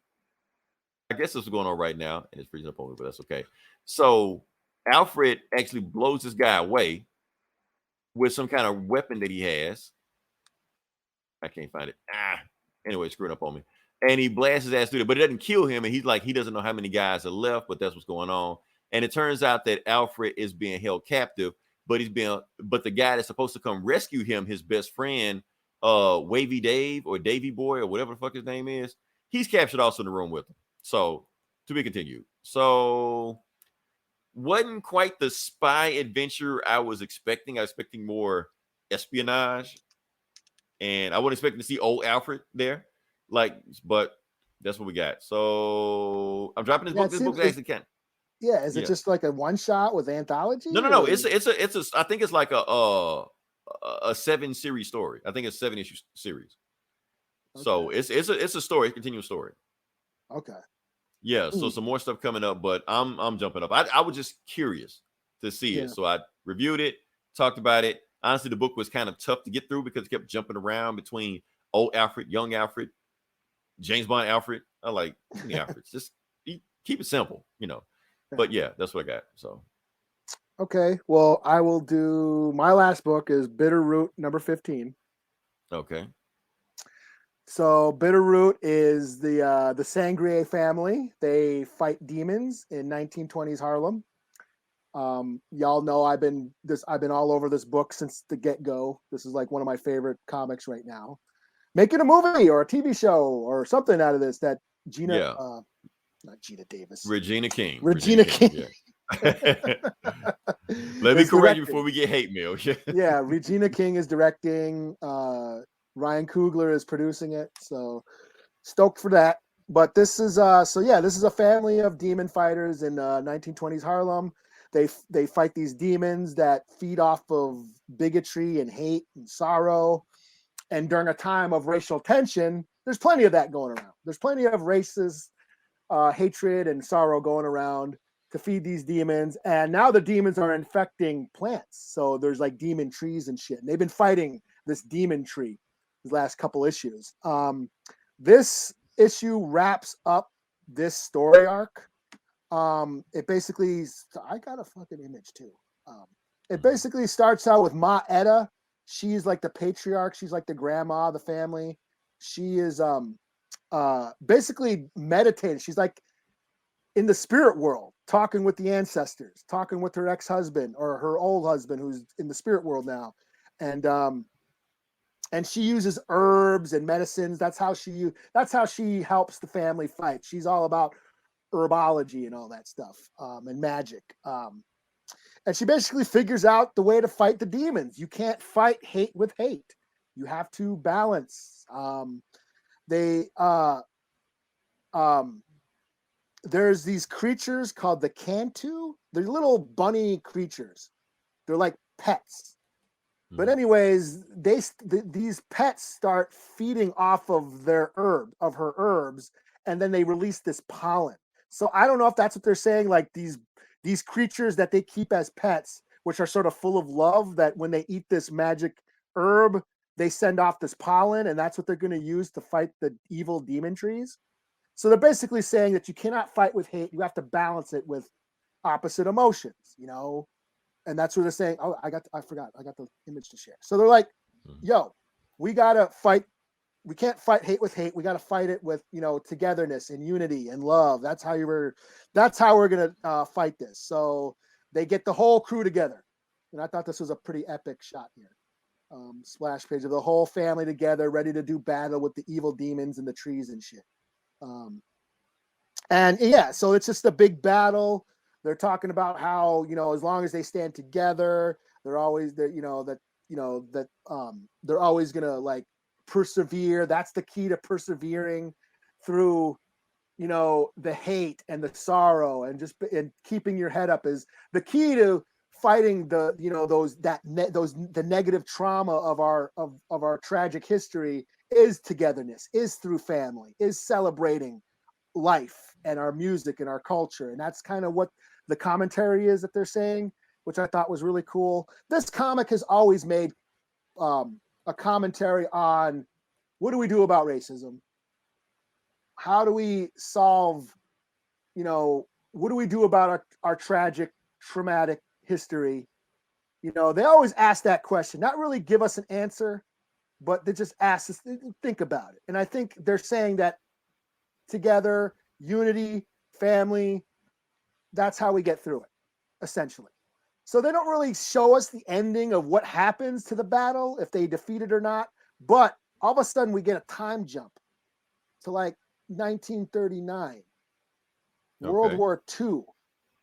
I guess this is going on right now, and it's freezing up on me, but that's okay. So Alfred actually blows this guy away with some kind of weapon that he has. I can't find it. Anyway, it's screwing up on me. And he blasts his ass through it, but it doesn't kill him. And he's like, he doesn't know how many guys are left, but that's what's going on. And it turns out that Alfred is being held captive, but the guy that's supposed to come rescue him, his best friend, Wavy Dave or Davy Boy or whatever the fuck his name is, he's captured also in the room with him. So to be continued. So wasn't quite the spy adventure I was expecting. I was expecting more espionage, and I wasn't expecting to see old Alfred there. Like, but that's what we got. So I'm dropping this Yeah, book. it This book seems, actually can. yeah, is it Yeah. just like a one shot with anthology? No. or- It's a. I think it's like a 7-series story. I think it's 7-issue series. So Okay. it's a story, a continuous story. Okay. Yeah. So Hmm. some more stuff coming up, but I'm jumping up. I was just curious to see Yeah. it, so I reviewed it, talked about it. Honestly, the book was kind of tough to get through because it kept jumping around between old Alfred, young Alfred, James Bond Alfred. I like too many Alfreds. Just keep it simple, you know. But yeah, that's what I got. So Okay. Well, I will do my last book is Bitter Root number 15. okay. So Bitter Root is the Sangrier family. They fight demons in 1920s Harlem. Y'all know I've been all over this book since the get-go. This is like one of my favorite comics right now. Making a movie or a TV show or something out of this that Gina Yeah. not Gina Davis. Regina King. Regina King. Yeah. Let me is correct directing. you before we get hate mail. Yeah, Regina King is directing. Ryan Coogler is producing it. So stoked for that. But this is this is a family of demon fighters in 1920s Harlem. They fight these demons that feed off of bigotry and hate and sorrow. And during a time of racial tension, there's plenty of that going around. There's plenty of racist hatred and sorrow going around to feed these demons. And now the demons are infecting plants. So there's like demon trees and shit. And they've been fighting this demon tree these last couple issues. This issue wraps up this story arc. It basically, I got a fucking image too. It basically starts out with Ma Etta. She's like the patriarch. She's like the grandma of the family. She is basically meditating. She's like in the spirit world, talking with the ancestors, talking with her ex-husband or her old husband who's in the spirit world now. And she uses herbs and medicines. That's how she helps the family fight. She's all about herbology and all that stuff, and magic. And she basically figures out the way to fight the demons. You can't fight hate with hate. You have to balance. There's these creatures called the Cantu. They're little bunny creatures. They're like pets. But anyways, these pets start feeding off of her herbs, and then they release this pollen. So I don't know if that's what they're saying, like these creatures that they keep as pets, which are sort of full of love, that when they eat this magic herb, they send off this pollen, and that's what they're going to use to fight the evil demon trees. So they're basically saying that you cannot fight with hate. You have to balance it with opposite emotions, you know? And that's what they're saying. Oh, I forgot. I got the image to share. So they're like, yo, we got to fight. We can't fight hate with hate. We got to fight it with, togetherness and unity and love. That's how we're going to fight this. So they get the whole crew together. And I thought this was a pretty epic shot here. Splash page of the whole family together, ready to do battle with the evil demons and the trees and shit. So it's just a big battle. They're talking about how, as long as they stand together, they're always they're always gonna like persevere. That's the key to persevering through, the hate and the sorrow, and and keeping your head up is the key to fighting the, the negative trauma of our tragic history. Is togetherness, is through family, is celebrating life and our music and our culture. And that's kind of what the commentary is that they're saying, which I thought was really cool. This comic has always made a commentary on what do we do about racism? How do we solve, what do we do about our tragic, traumatic history? They always ask that question, not really give us an answer, but they just ask us, think about it. And I think they're saying that together, unity, family, that's how we get through it, essentially. So they don't really show us the ending of what happens to the battle, if they defeat it or not. But all of a sudden, we get a time jump to like 1939. World Okay. War II.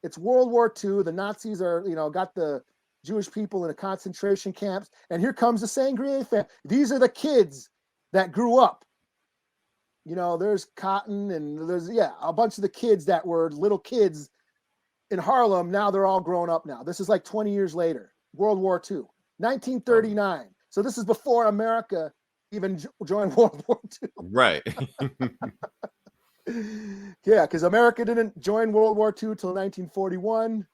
It's World War II. The Nazis are, got the Jewish people in the concentration camps. And here comes the Sangre family. These are the kids that grew up. There's Cotton and there's, a bunch of the kids that were little kids in Harlem. Now they're all grown up now. This is like 20 years later. World War II, 1939. So this is before America even joined World War II. Right. Yeah, because America didn't join World War II till 1941.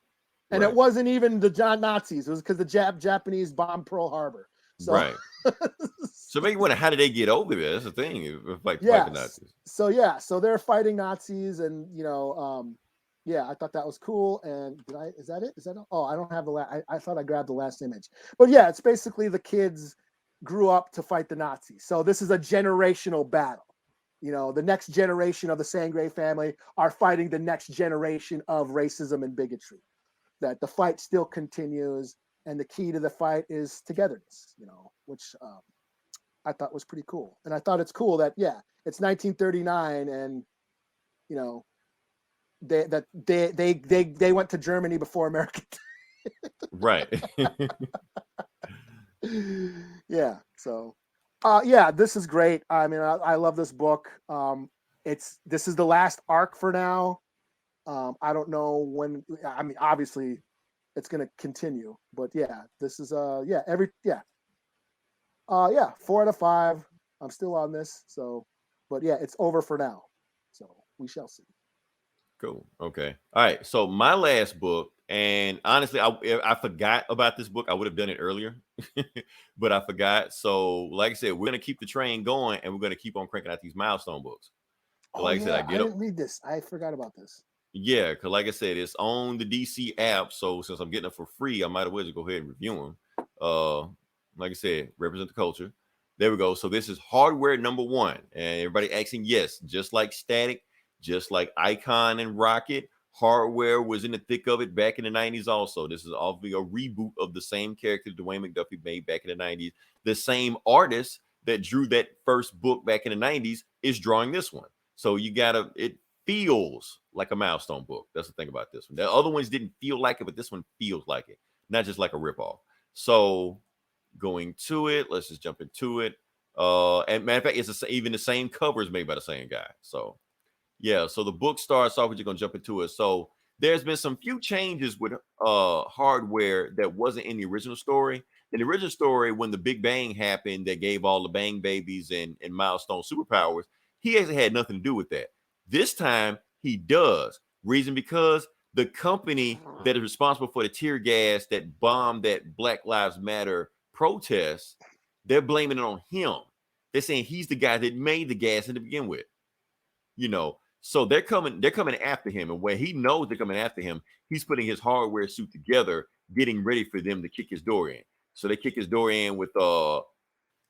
And Right. it wasn't even the Nazis. It was because the Japanese bombed Pearl Harbor. So, Right. So maybe wonder, how did they get over there? That's the thing. Like yeah. the Nazis. So they're fighting Nazis, and I thought that was cool. And is that it? Is that? Oh, I don't have the last. I thought I grabbed the last image. But yeah, it's basically the kids grew up to fight the Nazis. So this is a generational battle. The next generation of the Sangre family are fighting the next generation of racism and bigotry. That the fight still continues, and the key to the fight is togetherness, which I thought was pretty cool. And I thought it's cool that, it's 1939, and they went to Germany before America. Right. Yeah. So, this is great. I mean, I love this book. This is the last arc for now. I don't know when. I mean, obviously, it's going to continue. But this is 4 out of 5. I'm still on this. So, but it's over for now. So we shall see. Cool. Okay. All right. So my last book, and honestly, I forgot about this book. I would have done it earlier, but I forgot. So, like I said, we're gonna keep the train going, and we're gonna keep on cranking out these milestone books. Like I said, I didn't read this. I forgot about this. Yeah, because like I said, it's on the DC app. So since I'm getting it for free, I might as well just go ahead and review them. Like I said, represent the culture. There we go. So this is hardware number 1. And everybody asking, yes, just like Static, just like Icon and Rocket, hardware was in the thick of it back in the 90s also. This is obviously a reboot of the same character Dwayne McDuffie made back in the 90s. The same artist that drew that first book back in the 90s is drawing this one. So it feels like a milestone book. That's the thing about this one. The other ones didn't feel like it, but this one feels like it, not just like a ripoff. So going to it, let's just jump into it. And matter of fact, it's even the same cover is made by the same guy. So yeah, so the book starts off with, you're gonna jump into it. So there's been some few changes with hardware that wasn't in the original story. In the original story, when the Big Bang happened, that gave all the Bang babies and milestone superpowers, he actually had nothing to do with that. This time he does. Reason because the company that is responsible for the tear gas that bombed that Black Lives Matter protest, they're blaming it on him. They're saying he's the guy that made the gas to begin with. So they're coming after him. And when he knows they're coming after him, he's putting his hardware suit together, getting ready for them to kick his door in. So they kick his door in with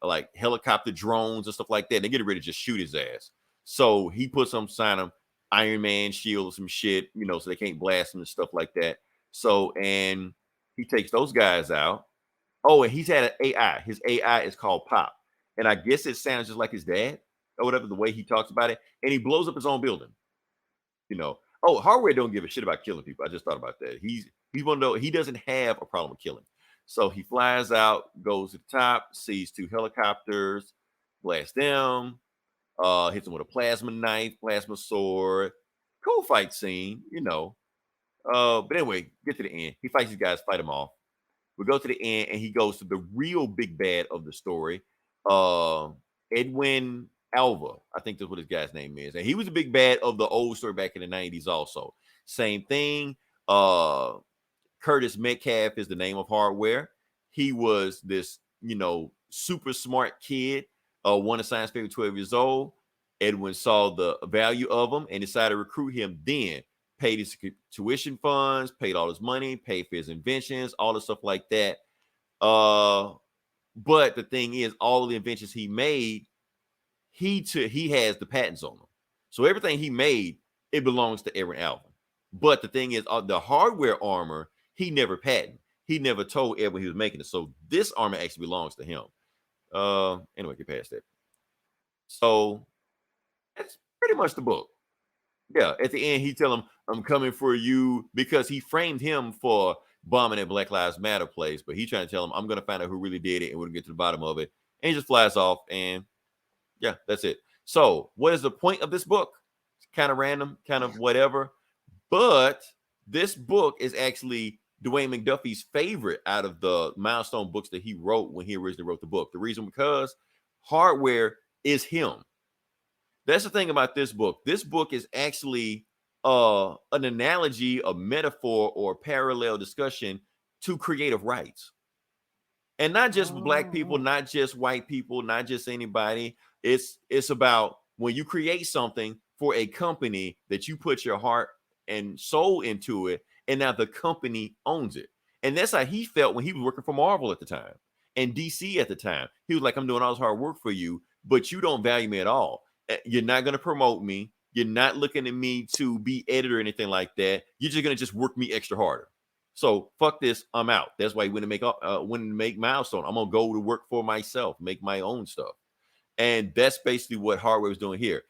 like helicopter drones and stuff like that. They get ready to just shoot his ass. So he puts some sign of Iron Man shield or some shit, so they can't blast him and stuff like that. So, and he takes those guys out. Oh, and he's had an AI. His AI is called Pop. And I guess it sounds just like his dad or whatever, the way he talks about it. And he blows up his own building. Oh, hardware don't give a shit about killing people. I just thought about that. He's one of those, he doesn't have a problem with killing. So he flies out, goes to the top, sees 2 helicopters, blasts them, hits him with a plasma knife, plasma sword. Cool fight scene, But anyway, get to the end. He fights these guys, fight them off. We go to the end, and he goes to the real big bad of the story, Edwin Alva. I think that's what his guy's name is. And he was a big bad of the old story back in the 90s also. Same thing. Curtis Metcalf is the name of hardware. He was this, super smart kid, won a science fair at 12 years old. Edwin saw the value of him and decided to recruit him then. Paid his tuition funds, paid all his money, paid for his inventions, all the stuff like that. But the thing is, all of the inventions he made, he has the patents on them. So everything he made, it belongs to Edwin Alva. But the thing is, the hardware armor, he never patented. He never told Edwin he was making it. So this armor actually belongs to him. Anyway, get past that. So that's pretty much the book. Yeah, at the end, he tell him, "I'm coming for you," because he framed him for bombing at Black Lives Matter place. But he trying to tell him, "I'm gonna find out who really did it, and we're gonna get to the bottom of it." And he just flies off, and yeah, that's it. So, what is the point of this book? It's kind of random, kind of whatever. But this book is actually Dwayne McDuffie's favorite out of the Milestone books that he wrote when he originally wrote the book. The reason because Hardware is him. That's the thing about this book. This book is actually an analogy, a metaphor, or parallel discussion to creative rights. And not just black people, not just white people, not just anybody. It's about when you create something for a company that you put your heart and soul into it, and now the company owns it. And that's how he felt when he was working for Marvel at the time and DC at the time. He was like, "I'm doing all this hard work for you, but you don't value me at all. You're not going to promote me. You're not looking at me to be editor or anything like that. You're just going to just work me extra harder. So fuck this. I'm out." That's why he went to make Milestone. I'm going to go to work for myself, make my own stuff. And that's basically what Hardware was doing here.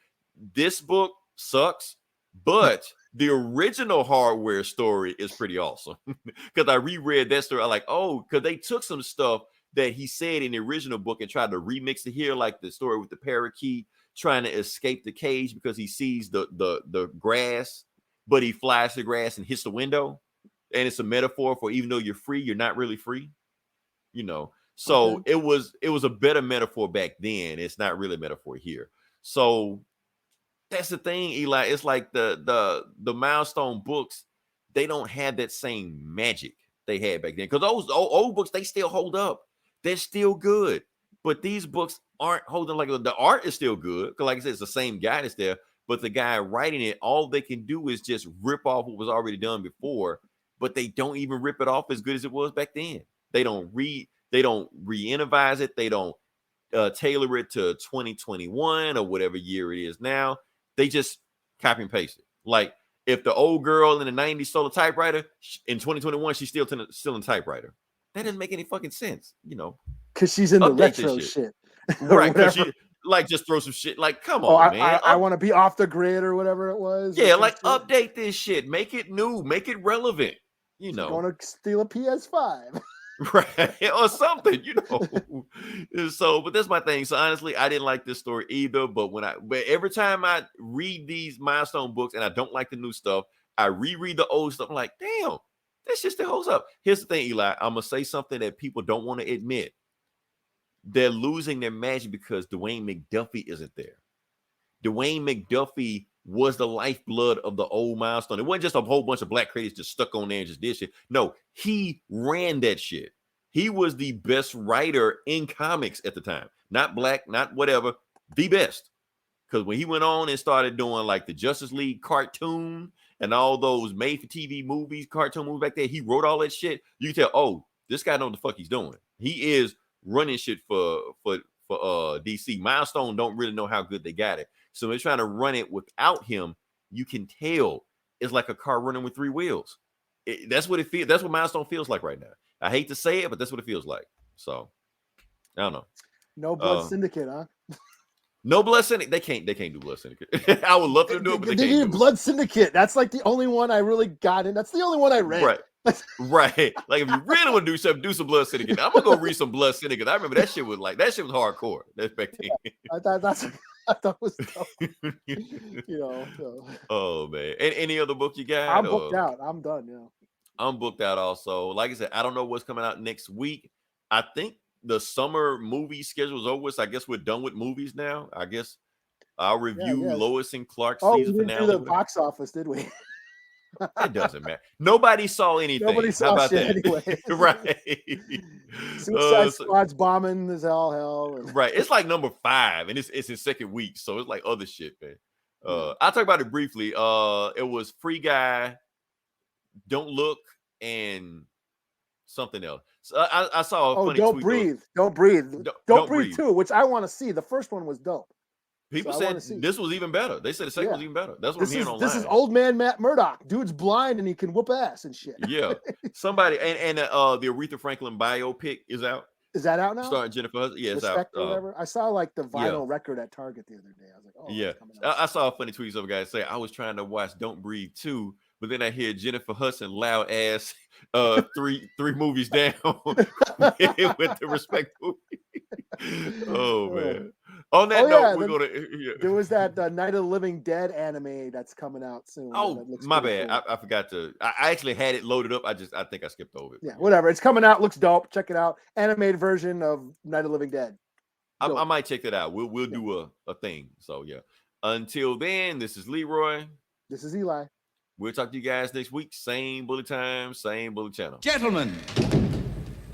This book sucks, but the original Hardware story is pretty awesome. Because I reread that story. I'm like, oh, because they took some stuff that he said in the original book and tried to remix it here, like the story with the parakeet trying to escape the cage because he sees the grass, but he flies the grass and hits the window. And it's a metaphor for even though you're free, you're not really free, you know. So it was a better metaphor back then. It's not really a metaphor here. So that's the thing, Eli. It's like the Milestone books, they don't have that same magic they had back then. Because those old books, they still hold up. They're still good. But these books aren't holding. Like the art is still good. Because like I said, it's the same guy that's there. But the guy writing it, all they can do is just rip off what was already done before. But they don't even rip it off as good as it was back then. They don't re-innovize it. They don't tailor it to 2021 or whatever year it is now. They just copy and paste it. Like if the old girl in the 90s stole a typewriter, in 2021, she's still in typewriter. That doesn't make any fucking sense, you know. Because she's in the retro shit. Right, because she like just throw some shit. Like, come on, man. I want to be off the grid or whatever it was. Yeah, like update this shit. Make it new. Make it relevant. You know. Going to steal a PS5. Right, or something, you know. So, but that's my thing. So honestly, I didn't like this story either. But every time I read these Milestone books and I don't like the new stuff, I reread the old stuff. I'm like, damn, that shit still holds up. Here's the thing, Eli. I'm gonna say something that people don't want to admit. They're losing their magic because Dwayne McDuffie isn't there. Dwayne McDuffie was the lifeblood of the old Milestone. It wasn't just a whole bunch of black creators just stuck on there and just did shit. No, he ran that shit. He was the best writer in comics at the time. Not black, not whatever, the best. Because when he went on and started doing like the Justice League cartoon and all those made-for-TV movies, cartoon movies back there, he wrote all that shit. You can tell, oh, this guy knows what the fuck he's doing. He is running shit for DC. Milestone don't really know how good they got it. So they're trying to run it without him. You can tell it's like a car running with three wheels. That's what it feels. That's what Milestone feels like right now. I hate to say it, but that's what it feels like. So I don't know. No Blood Syndicate, huh? No Blood Syndicate. They can't do Blood Syndicate. I would love to do it, but they can't need do Blood Syndicate. That's like the only one I really got in. That's the only one I read. Right. Right. Like if you really want to do something, do some Blood Syndicate. I'm gonna go read some Blood Syndicate. I remember that shit was hardcore. That's back then. I thought it was dope. You know. So. Oh man. And any other book you got? I'm booked out. I'm done. Yeah. I'm booked out also. Like I said, I don't know what's coming out next week. I think the summer movie schedule is over. So I guess we're done with movies now. I guess I'll review Lois and Clark's season finale. We didn't do the box office, did we? It doesn't matter. Nobody saw anything. Nobody saw shit anyway. Right. Suicide Squad's bombing as hell. Right. It's like number 5, and it's its second week, so it's like other shit, man. I'll talk about it briefly. It was Free Guy, Don't Look, and something else. So I saw a funny Don't tweet. Breathe. Don't Breathe. Don't Breathe too, which I want to see. The first one was dope. People said this was even better. They said the second was even better. That's what I'm hearing online. This is old man Matt Murdock. Dude's blind and he can whoop ass and shit. Yeah. Somebody and the Aretha Franklin biopic is out. Is that out now? Starring Jennifer Hudson. Yeah, it's out. Respect or whatever. I saw like the vinyl record at Target the other day. I was like, oh, yeah. it's coming out. I saw a funny tweet of some guy say, I was trying to watch Don't Breathe 2, but then I hear Jennifer Hudson loud ass three movies down with the Respect movie. Oh man. On that note, we're gonna. There was that Night of the Living Dead anime that's coming out soon. Oh, my bad. Cool. I forgot to. I actually had it loaded up. I think I skipped over it. Yeah, whatever. It's coming out. Looks dope. Check it out. Animated version of Night of the Living Dead. I might check that out. We'll do a thing. So yeah. Until then, this is Leroy. This is Eli. We'll talk to you guys next week. Same bullet time, same bullet channel. Gentlemen,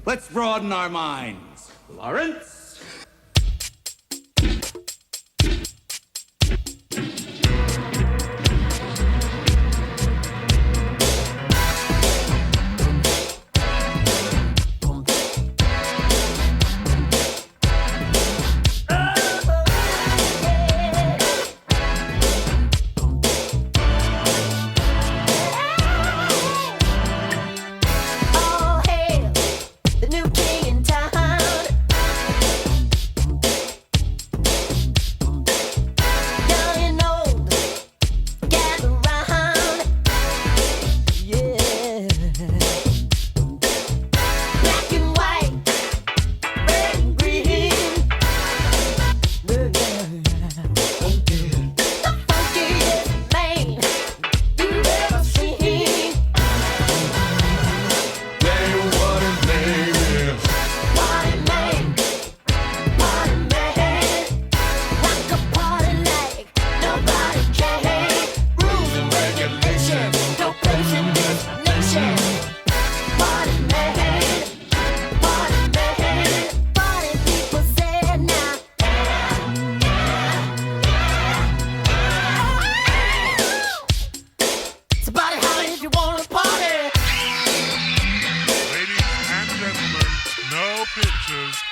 let's broaden our minds. Lawrence. Pictures